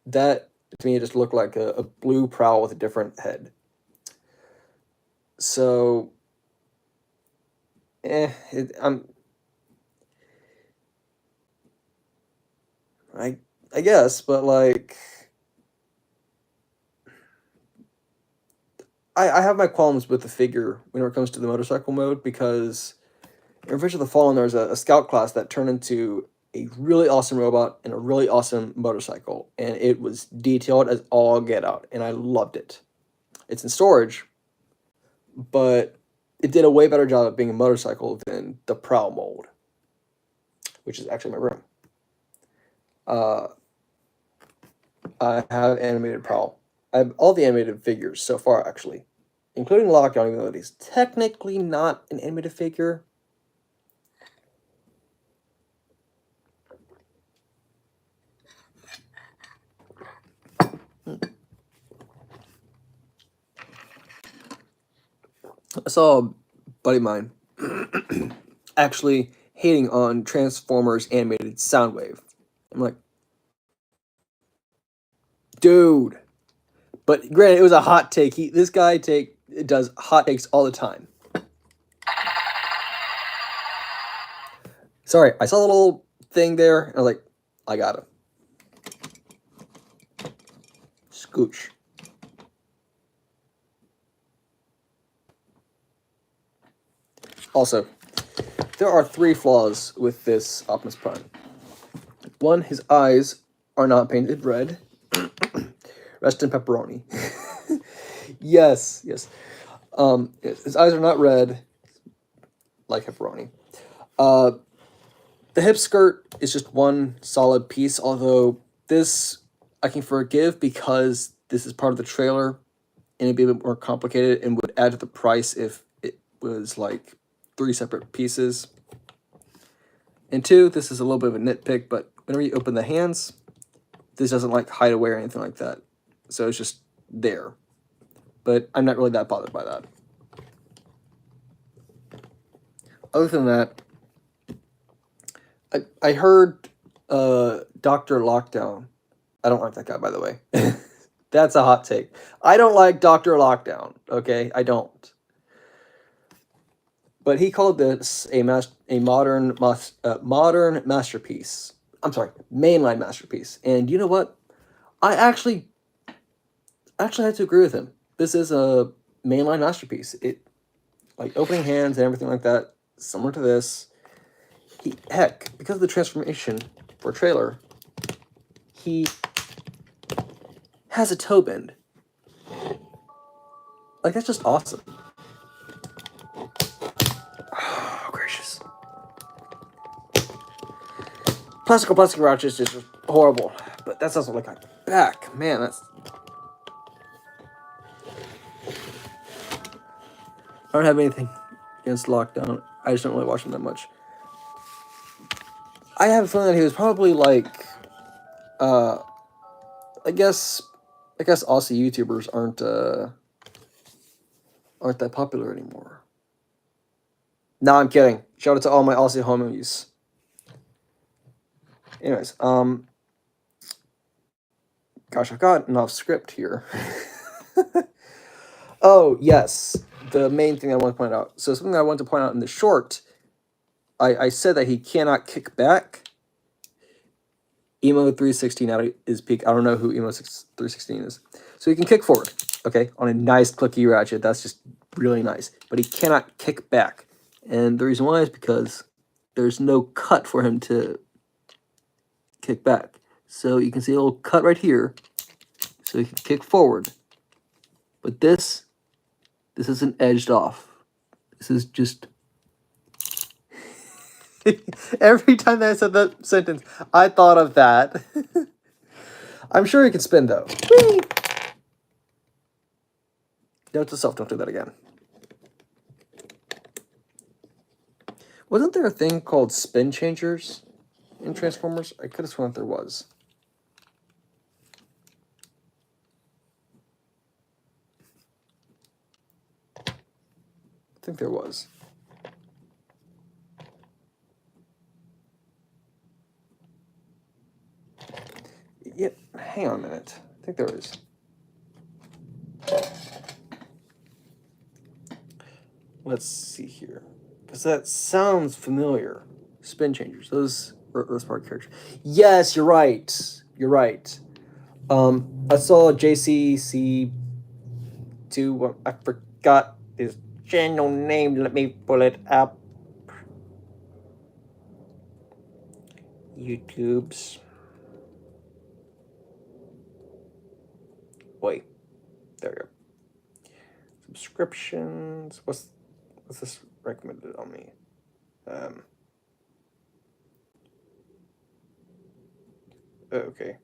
That, to me, just looked like a blue Prowl with a different head. So, I guess, but I have my qualms with the figure when it comes to the motorcycle mode, because in Revenge of the Fallen, there's a scout class that turned into a really awesome robot and a really awesome motorcycle, and it was detailed as all get out, and I loved it. It's in storage, but it did a way better job of being a motorcycle than the Prowl mold, which is actually my room. I have animated Prowl. I have all the animated figures so far, actually, including Lockdown, even though he's technically not an animated figure. I saw a buddy of mine actually hating on Transformers animated Soundwave. I'm like, dude. But granted, it was a hot take. This guy does hot takes all the time. Sorry, I saw the little thing there, and I was like, I got him. Scooch. Also, there are 3 flaws with this Optimus Prime. 1, his eyes are not painted red. Rest in pepperoni. Yes. His eyes are not red, like pepperoni. The hip skirt is just one solid piece, although this I can forgive because this is part of the trailer, and it'd be a bit more complicated and would add to the price if it was 3 separate pieces. And 2, this is a little bit of a nitpick, but whenever you open the hands, this doesn't hide away or anything like that. So it's just there. But I'm not really that bothered by that. Other than that, I heard Dr. Lockdown. I don't like that guy, by the way. That's a hot take. I don't like Dr. Lockdown, okay? I don't. But he called this a modern masterpiece. I'm sorry, mainline masterpiece. And you know what? I actually have to agree with him. This is a mainline masterpiece. It, like, opening hands and everything like that, similar to this. Heck, because of the transformation for trailer, he has a toe bend. Like, that's just awesome. Oh, gracious. Plastic ratchets is just horrible. But that's also like my back. Man, that's... I don't have anything against Lockdown. I just don't really watch him that much. I have a feeling that he was probably like... I guess Aussie YouTubers aren't that popular anymore. No, I'm kidding. Shout out to all my Aussie homies. Anyways, gosh, I've gotten off script here. Oh, yes. The main thing I want to point out. So something I want to point out in the short, I said that he cannot kick back. Emo 316 out is peak. I don't know who Emo 316 is. So he can kick forward, okay, on a nice clicky ratchet. That's just really nice. But he cannot kick back. And the reason why is because there's no cut for him to kick back. So you can see a little cut right here. So he can kick forward. But this isn't edged off. This is just... Every time that I said that sentence, I thought of that. I'm sure he can spin, though. Whee! Note to self, don't do that again. Wasn't there a thing called spin changers in Transformers? I could have sworn there was. I think there was. Yep, hang on a minute. I think there is. Let's see here. Because that sounds familiar. Spin changers. Those part characters. Yes, you're right. You're right. I saw JCC2. I forgot his channel name. Let me pull it up. YouTube's. Wait. There we go. Subscriptions. What's this recommended on me? Okay.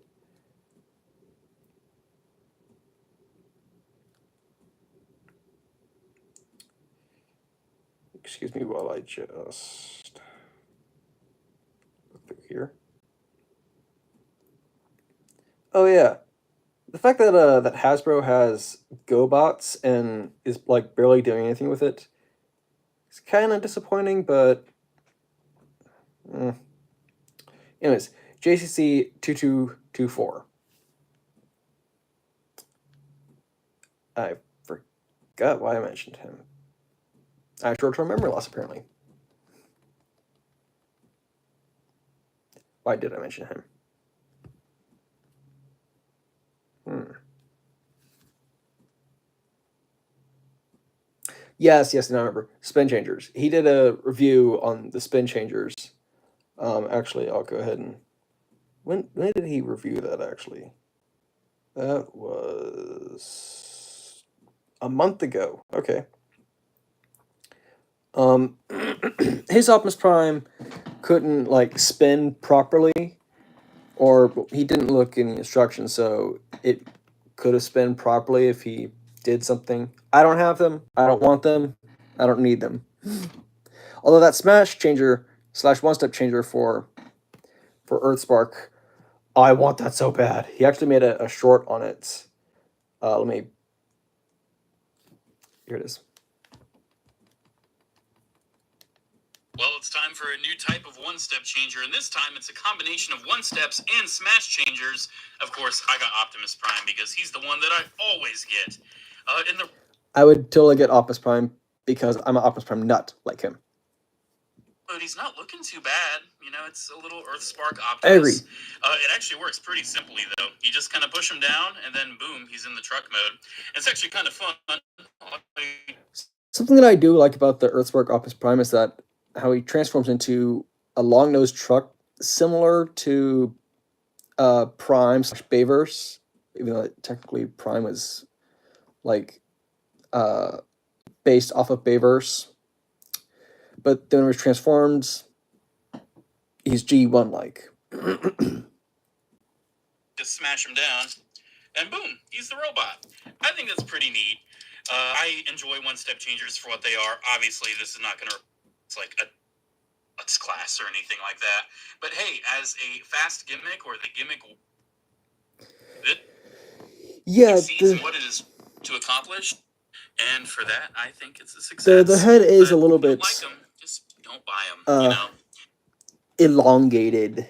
Excuse me while I just look through here. Oh yeah, the fact that that Hasbro has GoBots and is like barely doing anything with it is kind of disappointing, but anyways, JCC 2224. I forgot why I mentioned him. I have short-term memory loss, apparently. Why did I mention him? Yes, now I remember. Spin Changers. He did a review on the Spin Changers. Actually, I'll go ahead and... When did he review that, actually? That was... a month ago. Okay. His Optimus Prime couldn't, like, spin properly, or he didn't look in the instructions, so it could have spun properly if he did something. I don't have them. I don't want them. I don't need them. Although that Smash Changer / one-step changer for Earthspark, I want that so bad. He actually made a short on it. Let me... Here it is. Well, it's time for a new type of one-step changer, and this time it's a combination of one-steps and smash changers. Of course, I got Optimus Prime because he's the one that I always get. I would totally get Optimus Prime because I'm an Optimus Prime nut like him. but he's not looking too bad. You know, it's a little Earthspark I agree. Optimus. It actually works pretty simply, though. You just kind of push him down, and then boom, he's in the truck mode. It's actually kind of fun. Something that I do like about the Earthspark Optimus Prime is that how he transforms into a long-nosed truck, similar to Prime / Bayverse, even though technically Prime was like based off of Bayverse. But then when he transforms, he's G1 like. Just smash him down, and boom, he's the robot. I think that's pretty neat. I enjoy one-step changers for what they are. Obviously, this is not going to it's like a class or anything like that. But hey, as a fast gimmick or the gimmick, yeah, sees what it is to accomplish, and for that, I think it's a success. The head is a little bit like them, just don't buy them. You know, elongated.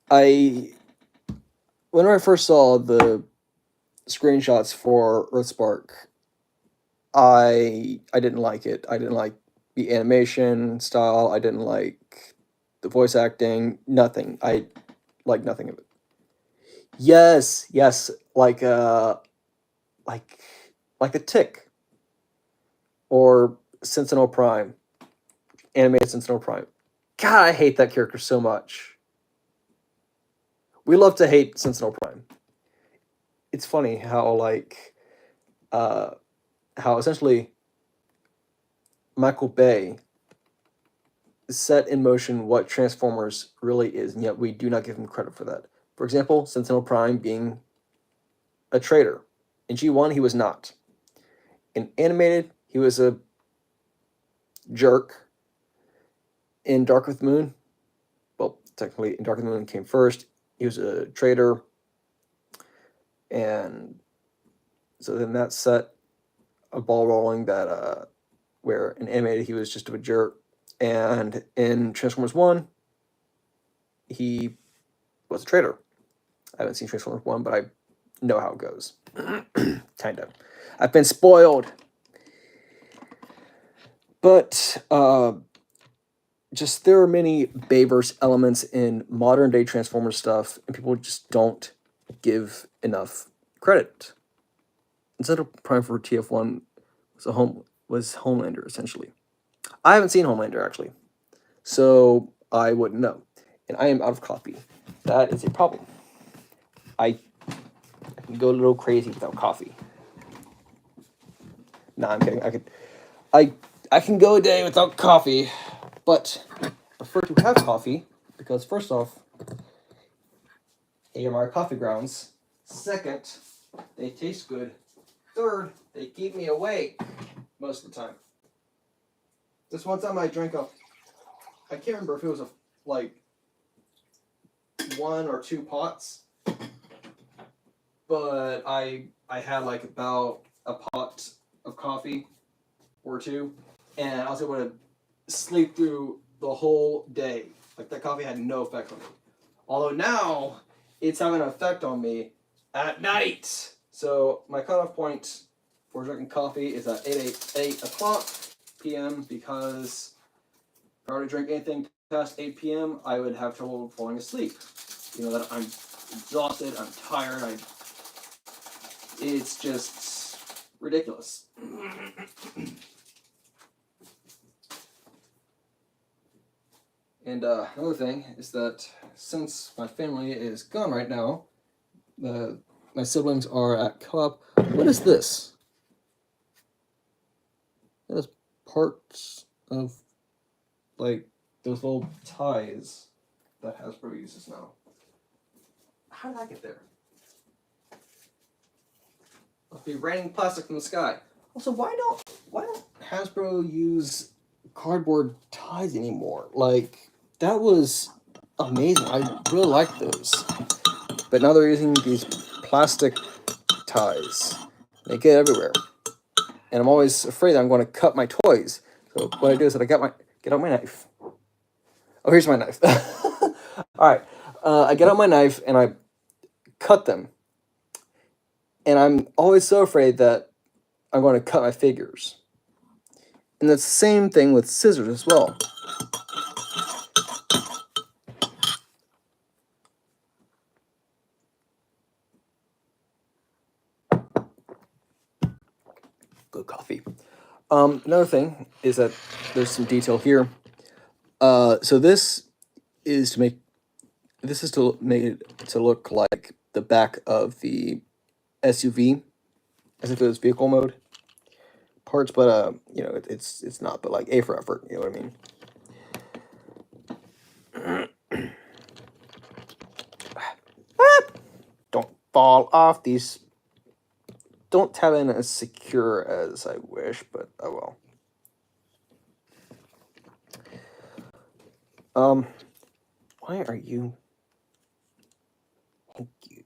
When I first saw the screenshots for Earthspark, I didn't like it. I didn't like the animation style. I didn't like the voice acting. Nothing. I like nothing of it. Yes, like a Tick or Sentinel Prime, animated Sentinel Prime. God, I hate that character so much. We love to hate Sentinel Prime. It's funny how how essentially Michael Bay set in motion what Transformers really is, and yet we do not give him credit for that. For example, Sentinel Prime being a traitor. In G1, he was not. In animated, he was a jerk. In Dark of the Moon, well, technically, in Dark of the Moon came first. He was a traitor. And so then that set a ball rolling that where in animated he was just a jerk. And in Transformers 1, he was a traitor. I haven't seen Transformers 1, but I know how it goes. Kind of. I've been spoiled. But just there are many Bayverse elements in modern day Transformers stuff, and people just don't give enough credit. Instead of Prime for TF1 was Homelander, essentially. I haven't seen Homelander, actually, so I wouldn't know. And I am out of coffee. That is a problem. I can go a little crazy without coffee. Nah, I'm kidding. I can go a day without coffee, but I prefer to have coffee because first off, they are my coffee grounds. Second, they taste good. Third, they keep me awake most of the time. This one time I drank I can't remember if it was like 1 or 2 pots, but I had like about a pot of coffee or 2, and I was able to sleep through the whole day. Like that coffee had no effect on me. Although now it's having an effect on me at night. So my cutoff point for drinking coffee is at 8 o'clock p.m. because if I were to drink anything past 8 p.m., I would have trouble falling asleep. You know that I'm exhausted, I'm tired, it's just ridiculous. And another thing is that since my family is gone right now, my siblings are at co-op. What is this? That is parts of like those little ties that Hasbro uses now. How did I get there? Must be raining plastic from the sky. Also, why don't Hasbro use cardboard ties anymore? Like, that was amazing. I really like those. But now they're using these plastic ties. They get everywhere. And I'm always afraid that I'm going to cut my toys. So what I do is that I get out my knife. Oh, here's my knife. All right. I get out my knife and I cut them. And I'm always so afraid that I'm going to cut my figures. And And that's the same thing with scissors as well. Good coffee. Another thing is that there's some detail here. So this is to make it to look like the back of the SUV, as if it was vehicle mode parts, but you know, it's not, but like A for effort, you know what I mean? Don't fall off these. Don't have it as secure as I wish, but oh well. Why are you? Thank you.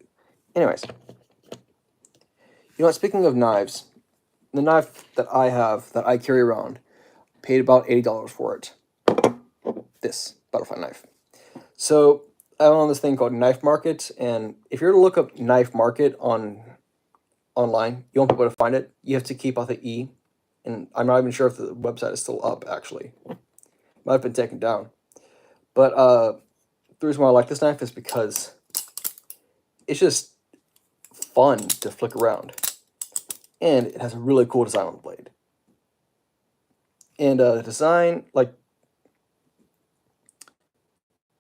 Anyways, you know what? Speaking of knives, the knife that I have that I carry around, paid about $80 for it. This butterfly knife. So I'm on this thing called Knife Market, and if you're to look up Knife Market online, you won't be able to find it. You have to keep out the E, and I'm not even sure if the website is still up. Actually, might have been taken down. But the reason why I like this knife is because it's just fun to flick around, and it has a really cool design on the blade. And the design, like,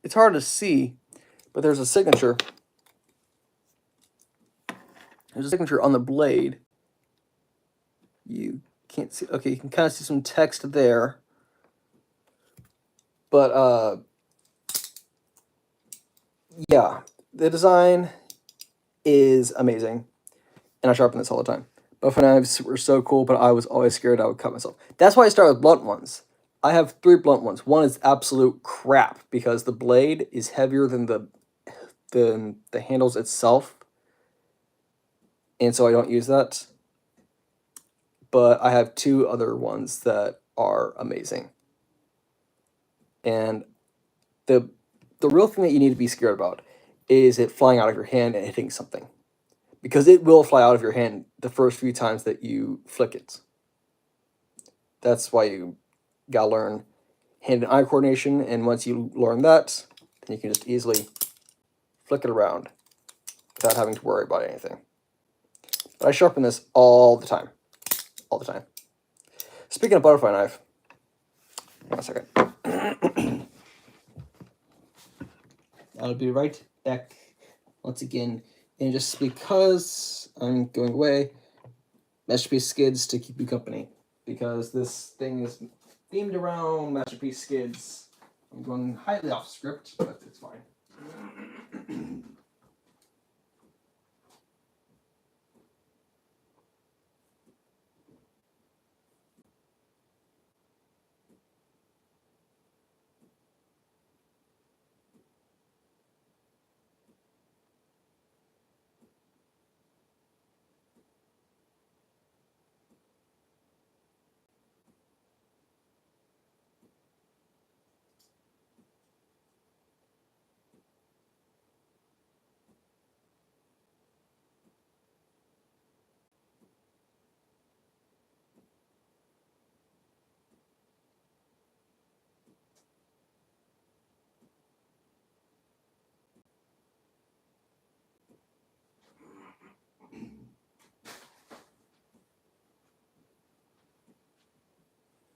it's hard to see, but there's a signature. There's a signature on the blade. You can't see. Okay, you can kind of see some text there. But yeah, the design is amazing, and I sharpen this all the time. Butterfly knives were so cool, but I was always scared I would cut myself. That's why I start with blunt ones. I have 3 blunt ones. One is absolute crap because the blade is heavier than the handles itself, and so I don't use that. But I have 2 other ones that are amazing. And the real thing that you need to be scared about is it flying out of your hand and hitting something, because it will fly out of your hand the first few times that you flick it. That's why you gotta learn hand and eye coordination, and once you learn that, then you can just easily flick it around without having to worry about anything. But I sharpen this all the time. All the time. Speaking of butterfly knife, hang on a second. I'll be right back once again. And just because I'm going away, Masterpiece Skids to keep you company. Because this thing is themed around Masterpiece Skids. I'm going highly off script, but it's fine.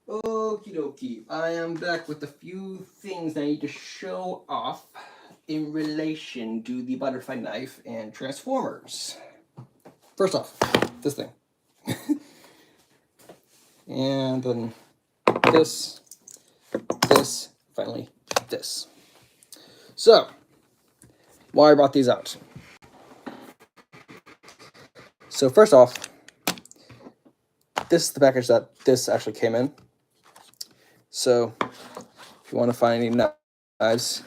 Okie dokie, I am back with a few things I need to show off in relation to the butterfly knife and Transformers. First off, this thing. And then this, finally this. So, why I brought these out. So first off, this is the package that this actually came in. So, if you want to find any knives,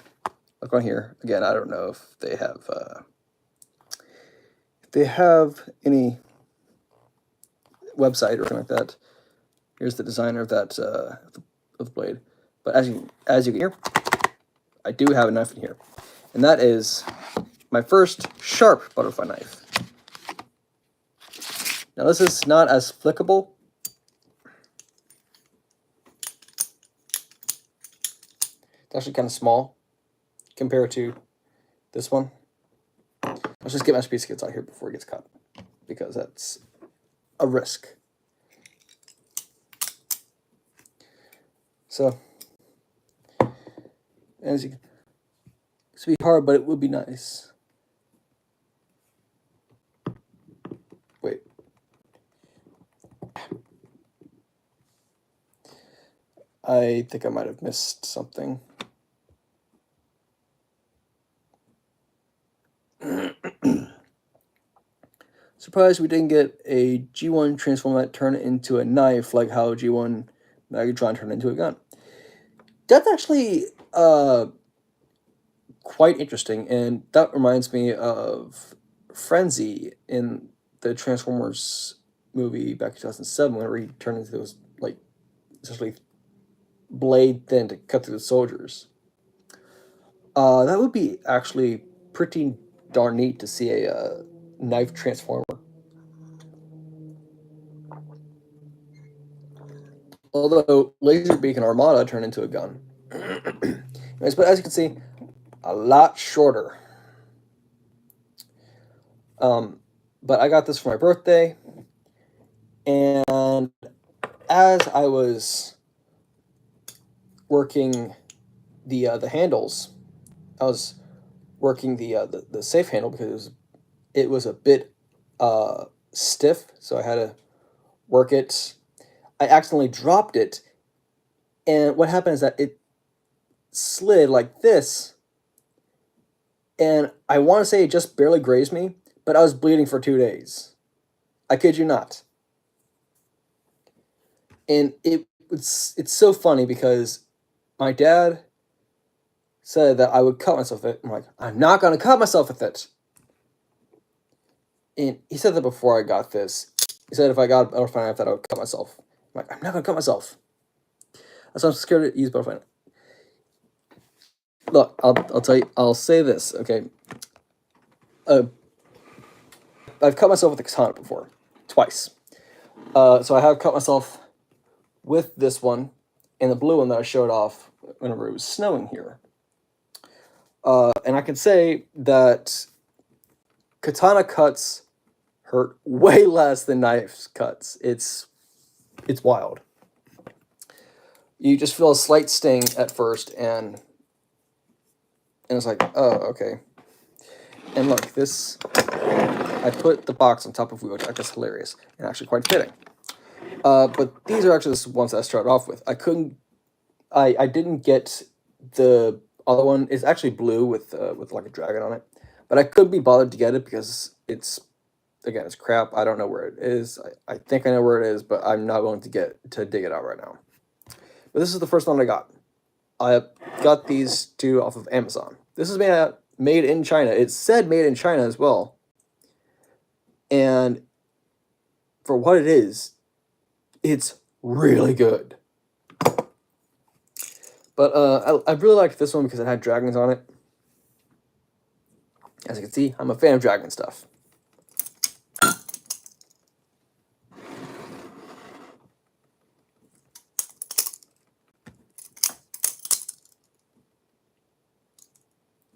look on here. Again, I don't know if they have any website or anything like that. Here's the designer of that of the blade. But as you can hear, I do have a knife in here, and that is my first sharp butterfly knife. Now this is not as flickable actually kind of small compared to this one. Let's just get Masterpiece Skids out here before it gets cut, because that's a risk. So, as you can, it's be hard, but it would be nice. Wait. I think I might have missed something. Surprised we didn't get a G1 transform that turned into a knife like how G1 Megatron turned into a gun. That's actually quite interesting, and that reminds me of Frenzy in the Transformers movie back in 2007, where he turned into those, like, essentially blade thin to cut through the soldiers. That would be actually pretty darn neat to see a knife transformer. Although Laserbeak and Armada turned into a gun. Anyways, but as you can see, a lot shorter. But I got this for my birthday, and as I was working the handles, I was working the safe handle because it was a bit stiff, so I had to work it. I accidentally dropped it, and what happened is that it slid like this, and I want to say it just barely grazed me, but I was bleeding for 2 days. I kid you not. And it's so funny because my dad said that I would cut myself with it. I'm like, I'm not going to cut myself with it. And he said that before I got this. He said if I got a butterfly knife that I would cut myself. I'm like, I'm not going to cut myself. That's why I'm scared to use butterfly knife. Look, I'll tell you, I'll say this, okay? I've cut myself with a katana before, twice. So I have cut myself with this one and the blue one that I showed off whenever it was snowing here. And I can say that katana cuts hurt way less than knife cuts. It's wild. You just feel a slight sting at first, and it's like, oh, okay. And look, this, I put the box on top of wheel, which I think is hilarious and actually quite fitting. But these are actually the ones that I started off with. I didn't get the other one. It's actually blue with like a dragon on it, but I couldn't be bothered to get it because it's crap. I don't know where it is. I think I know where it is, but I'm not willing to dig it out right now. But this is the first one I got. I got these two off of Amazon. This is made in China. It said made in China as well. And for what it is, it's really good. But I really liked this one because it had dragons on it. As you can see, I'm a fan of dragon stuff.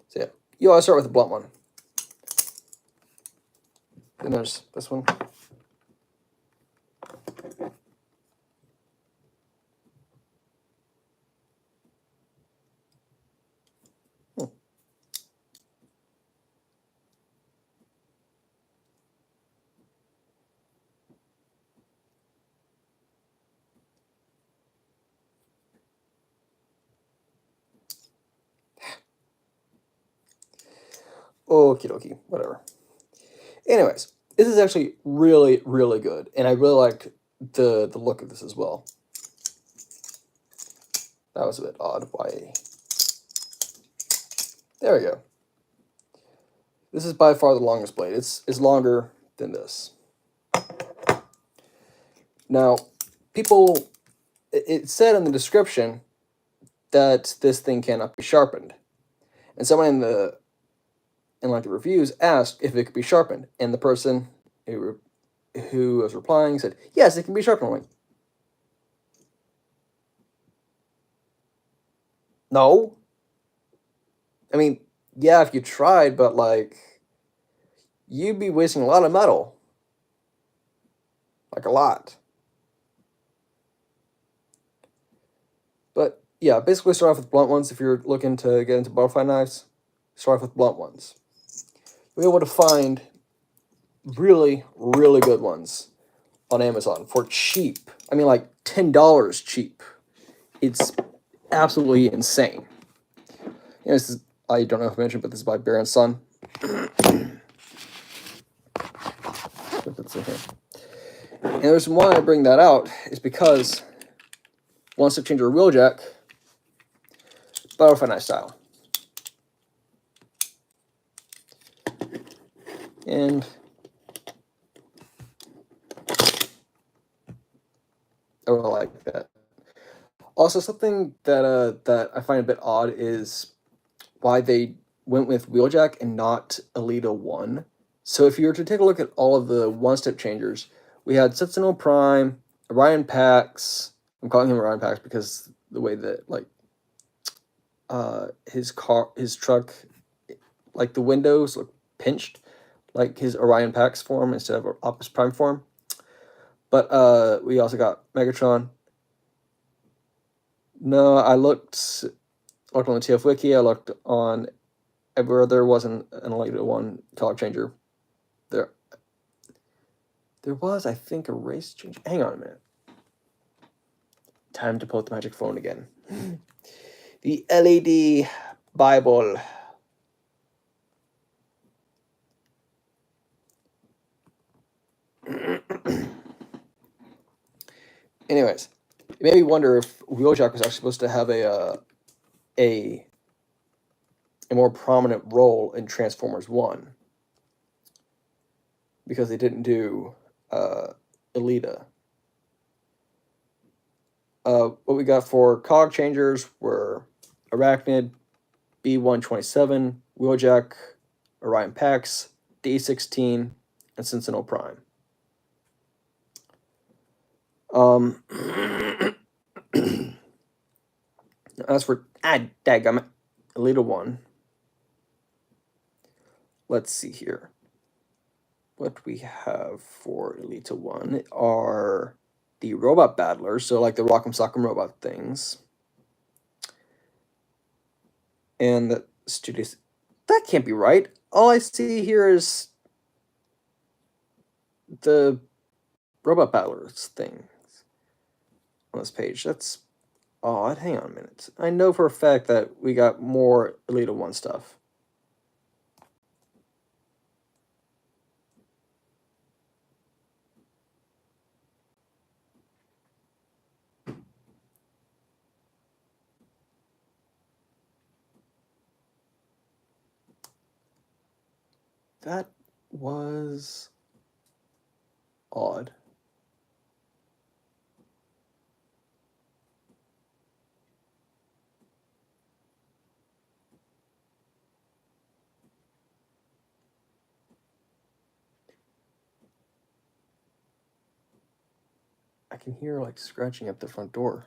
So yeah, you always start with a blunt one. Then there's this one. Okie dokie, whatever. Anyways, this is actually really, really good, and I really liked the look of this as well. That was a bit odd. Why? There we go. This is by far the longest blade. It's longer than this. Now, it said in the description that this thing cannot be sharpened, and someone in the reviews asked if it could be sharpened, and the person who was replying said, yes, it can be sharpened. I'm like, no, I mean, yeah, if you tried, but like, you'd be wasting a lot of metal. Like a lot. But yeah, basically start off with blunt ones if you're looking to get into butterfly knives. Start off with blunt ones. We're able to find really, really good ones on Amazon for cheap. I mean, like $10 cheap. It's absolutely insane. This is, I don't know if I mentioned, but this is by Bear and Son. And the reason why I bring that out is because one step changer wheeljack, butterfly knife style. And I really like that. Also, something that I find a bit odd is why they went with wheeljack and not Elita 1. So if you were to take a look at all of the one-step changers, we had Sentinel Prime, Orion Pax. I'm calling him Orion Pax because the way that like his truck, like the windows look pinched, like his Orion Pax form instead of Opus Prime form. But we also got Megatron. No, I looked on the TF Wiki. I looked on everywhere there wasn't an Elita 1 color changer. There was, I think, a race change. Hang on a minute. Time to pull out the magic phone again. The LED Bible. Anyways, it made me wonder if wheeljack was actually supposed to have a more prominent role in Transformers 1. Because they didn't do Elita. What we got for cog changers were Arachnid, B127, Wheeljack, Orion Pax, D16, and Sentinel Prime. As for dadgummit, Elita 1. Let's see here. What we have for Elita 1 are the robot battlers, so like the Rock'em Sock'em robot things. And the studios. That can't be right. All I see here is the robot battlers things on this page. That's odd. Hang on a minute. I know for a fact that we got more Elita 1 stuff. That was odd. I can hear like scratching at the front door.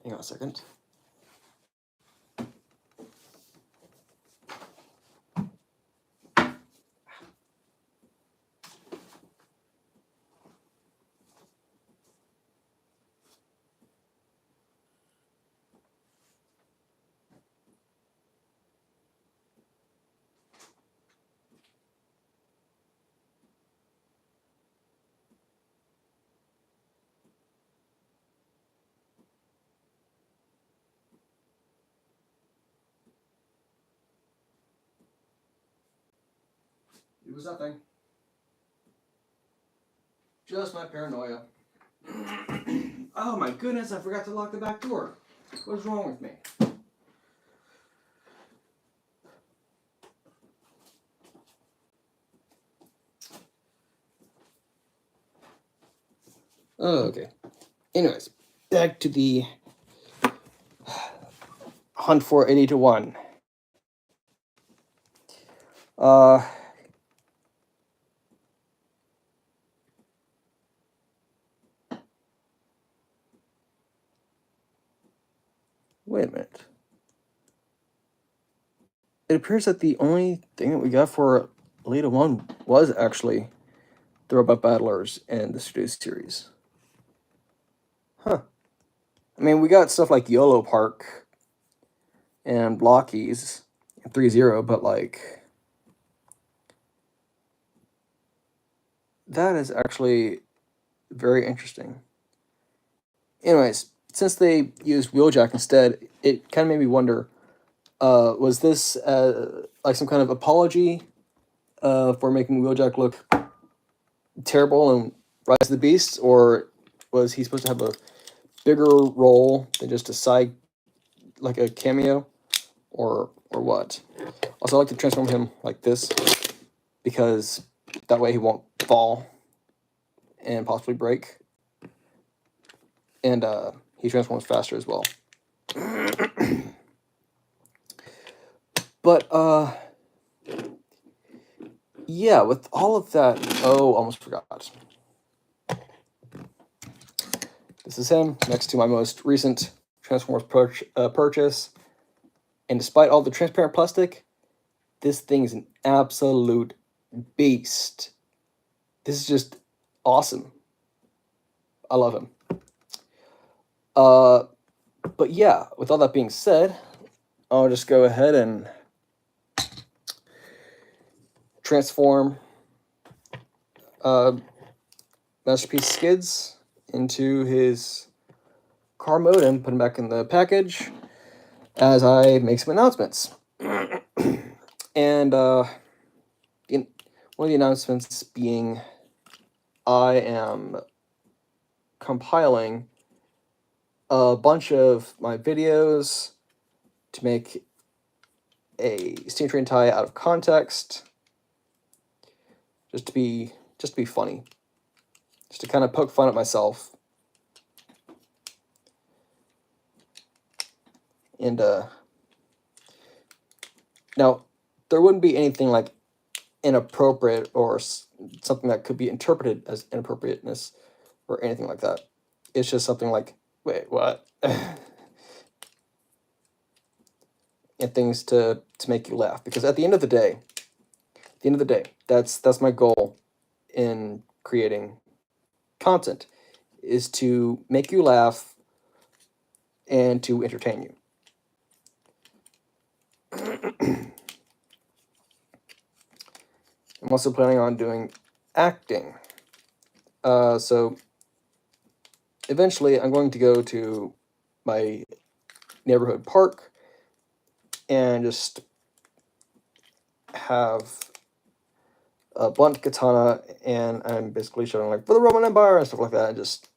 Hang on a second. It was nothing. Just my paranoia. Oh my goodness, I forgot to lock the back door. What's wrong with me? Okay. Anyways, back to the hunt for Elita 1. Wait a minute. It appears that the only thing that we got for Elite 1 was actually the Robot Battlers and the Studio Series. Huh. I mean, we got stuff like YOLO Park and Blockies and 3-0, but like, that is actually very interesting. Anyways, since they used Wheeljack instead, it kind of made me wonder, was this like some kind of apology for making Wheeljack look terrible and Rise of the Beast, or was he supposed to have a bigger role than just a side, like a cameo, or what? Also, I like to transform him like this, because that way he won't fall and possibly break. And he transforms faster as well. But yeah, with all of that, oh, almost forgot. This is him next to my most recent Transformers purchase. And despite all the transparent plastic, this thing is an absolute beast. This is just awesome. I love him. But yeah, with all that being said, I'll just go ahead and transform Masterpiece Skids into his car mode and put him back in the package as I make some announcements. And one of the announcements being I am compiling a bunch of my videos to make a steam train tie out of context, just to be funny, just to kind of poke fun at myself. And now there wouldn't be anything like inappropriate or something that could be interpreted as inappropriateness or anything like that. It's just something like, wait, what? And things to make you laugh, because at the end of the day, that's my goal in creating content, is to make you laugh and to entertain you. I'm also planning on doing acting. So eventually I'm going to go to my neighborhood park and just have a blunt katana, and I'm basically showing like, for the Roman Empire and stuff like that, and just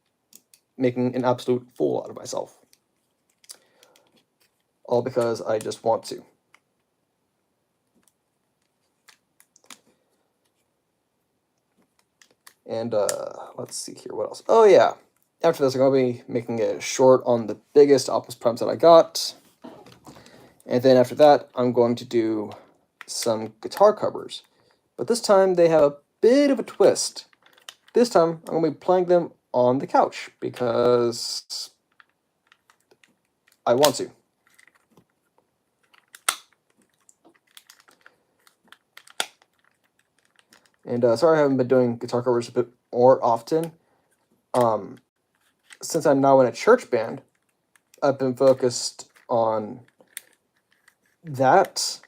making an absolute fool out of myself. All because I just want to. And let's see here, what else? Oh yeah, after this I'm going to be making a short on the biggest Optimus Primes that I got. And then after that, I'm going to do some guitar covers. But this time they have a bit of a twist. This time I'm going to be playing them on the couch because I want to. And sorry I haven't been doing guitar covers a bit more often. Since I'm now in a church band, I've been focused on that.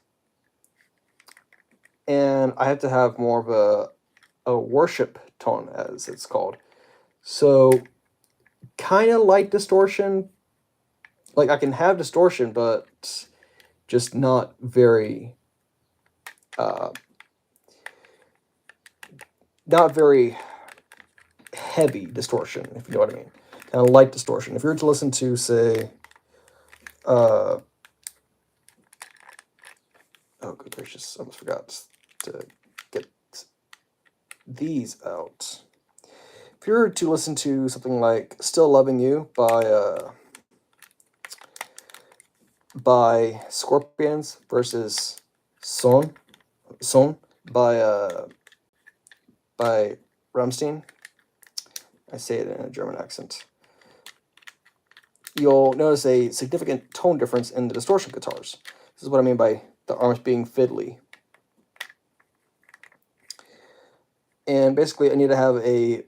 And I have to have more of a worship tone, as it's called. So kind of light distortion. Like, I can have distortion, but just not very heavy distortion, if you know what I mean. Kind of light distortion. If you were to listen to, say, oh, good gracious, I almost forgot to get these out. If you were to listen to something like Still Loving You by Scorpions versus Son, Son by Rammstein. I say it in a German accent. You'll notice a significant tone difference in the distortion guitars. This is what I mean by the arms being fiddly. And basically, I need to have a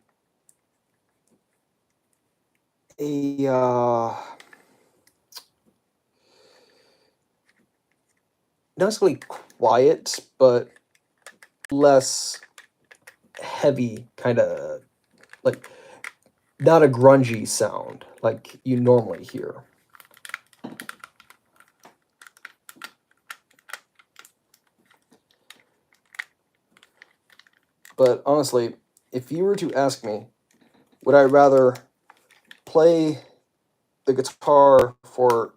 not necessarily quiet, but less heavy, kind of like not a grungy sound like you normally hear. But honestly, if you were to ask me, would I rather play the guitar for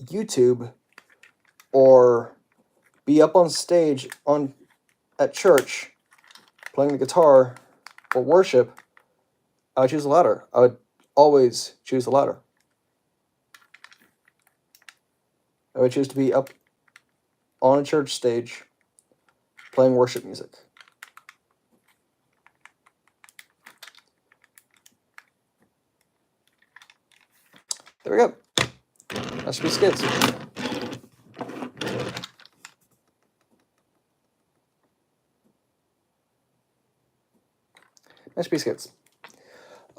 YouTube or be up on stage at church playing the guitar for worship, I would choose the latter. I would always choose the latter. I would choose to be up on a church stage playing worship music. There we go. Masterpiece Skids. Masterpiece Skids.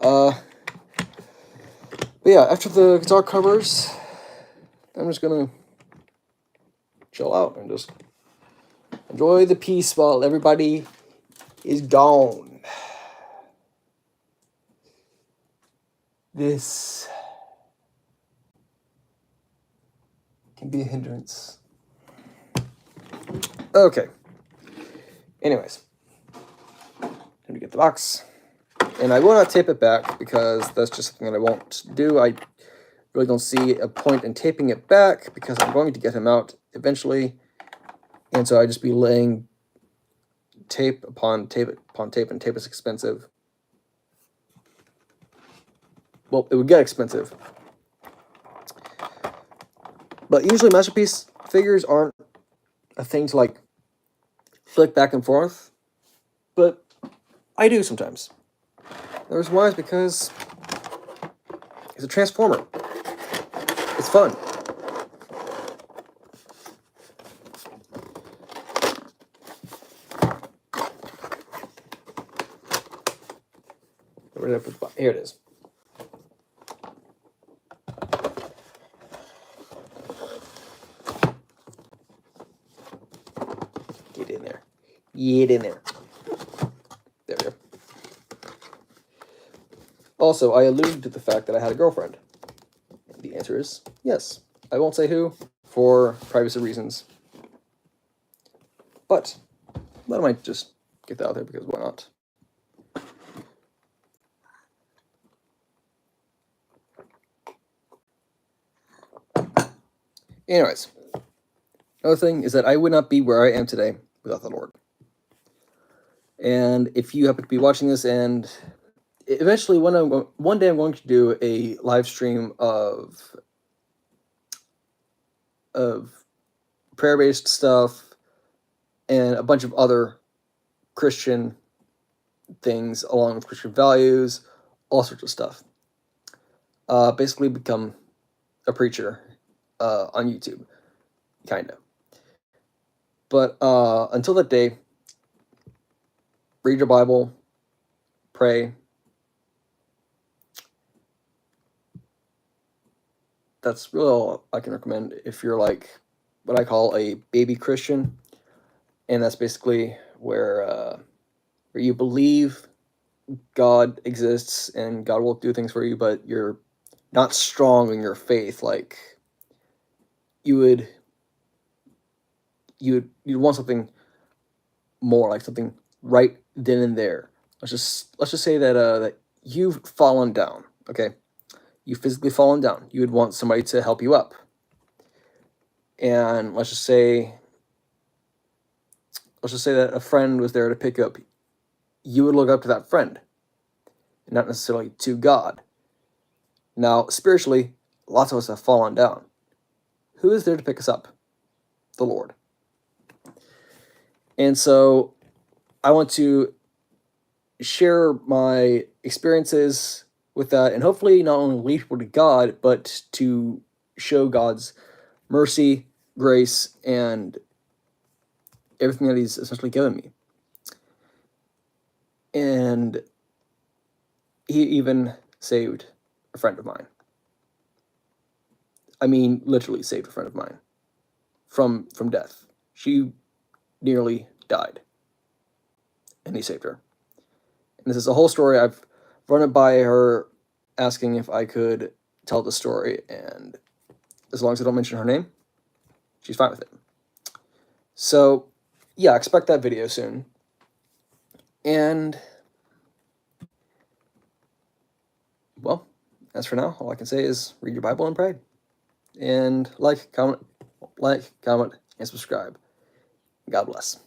But yeah, after the guitar covers, I'm just gonna chill out and just enjoy the peace while everybody is gone. This can be a hindrance. Okay. Anyways, time to get the box. And I will not tape it back because that's just something that I won't do. I really don't see a point in taping it back because I'm going to get him out eventually. And so I just be laying tape upon tape upon tape, and tape is expensive. Well, it would get expensive. But usually Masterpiece figures aren't a thing to like flick back and forth. But I do sometimes. The reason why is because it's a transformer. It's fun. Where did I put the box? Here it is. Get in there. Get in there. There we go. Also, I alluded to the fact that I had a girlfriend. And the answer is yes. I won't say who for privacy reasons. But I might just get that out there because why not? Anyways, another thing is that I would not be where I am today without the Lord. And if you happen to be watching this, and eventually one day I'm going to do a live stream of prayer-based stuff and a bunch of other Christian things along with Christian values, all sorts of stuff. Basically become a preacher on YouTube, kind of. But until that day, read your Bible, pray. That's really all I can recommend if you're like what I call a baby Christian, and that's basically where you believe God exists and God will do things for you, but you're not strong in your faith. Like you'd want something more, like something right then and there. Let's just say that that you've fallen down. Okay, you've physically fallen down. You would want somebody to help you up. And let's just say that a friend was there to pick up. You would look up to that friend, not necessarily to God. Now, spiritually, lots of us have fallen down. Who is there to pick us up? The Lord. And so I want to share my experiences with that, and hopefully not only lead people to God, but to show God's mercy, grace, and everything that He's essentially given me. And He even saved a friend of mine. I mean, literally saved a friend of mine from death. She nearly died, and He saved her. And this is a whole story. I've run it by her, asking if I could tell the story, and as long as I don't mention her name, she's fine with it. So, yeah, expect that video soon. And, well, as for now, all I can say is read your Bible and pray. And like, comment, and subscribe. God bless.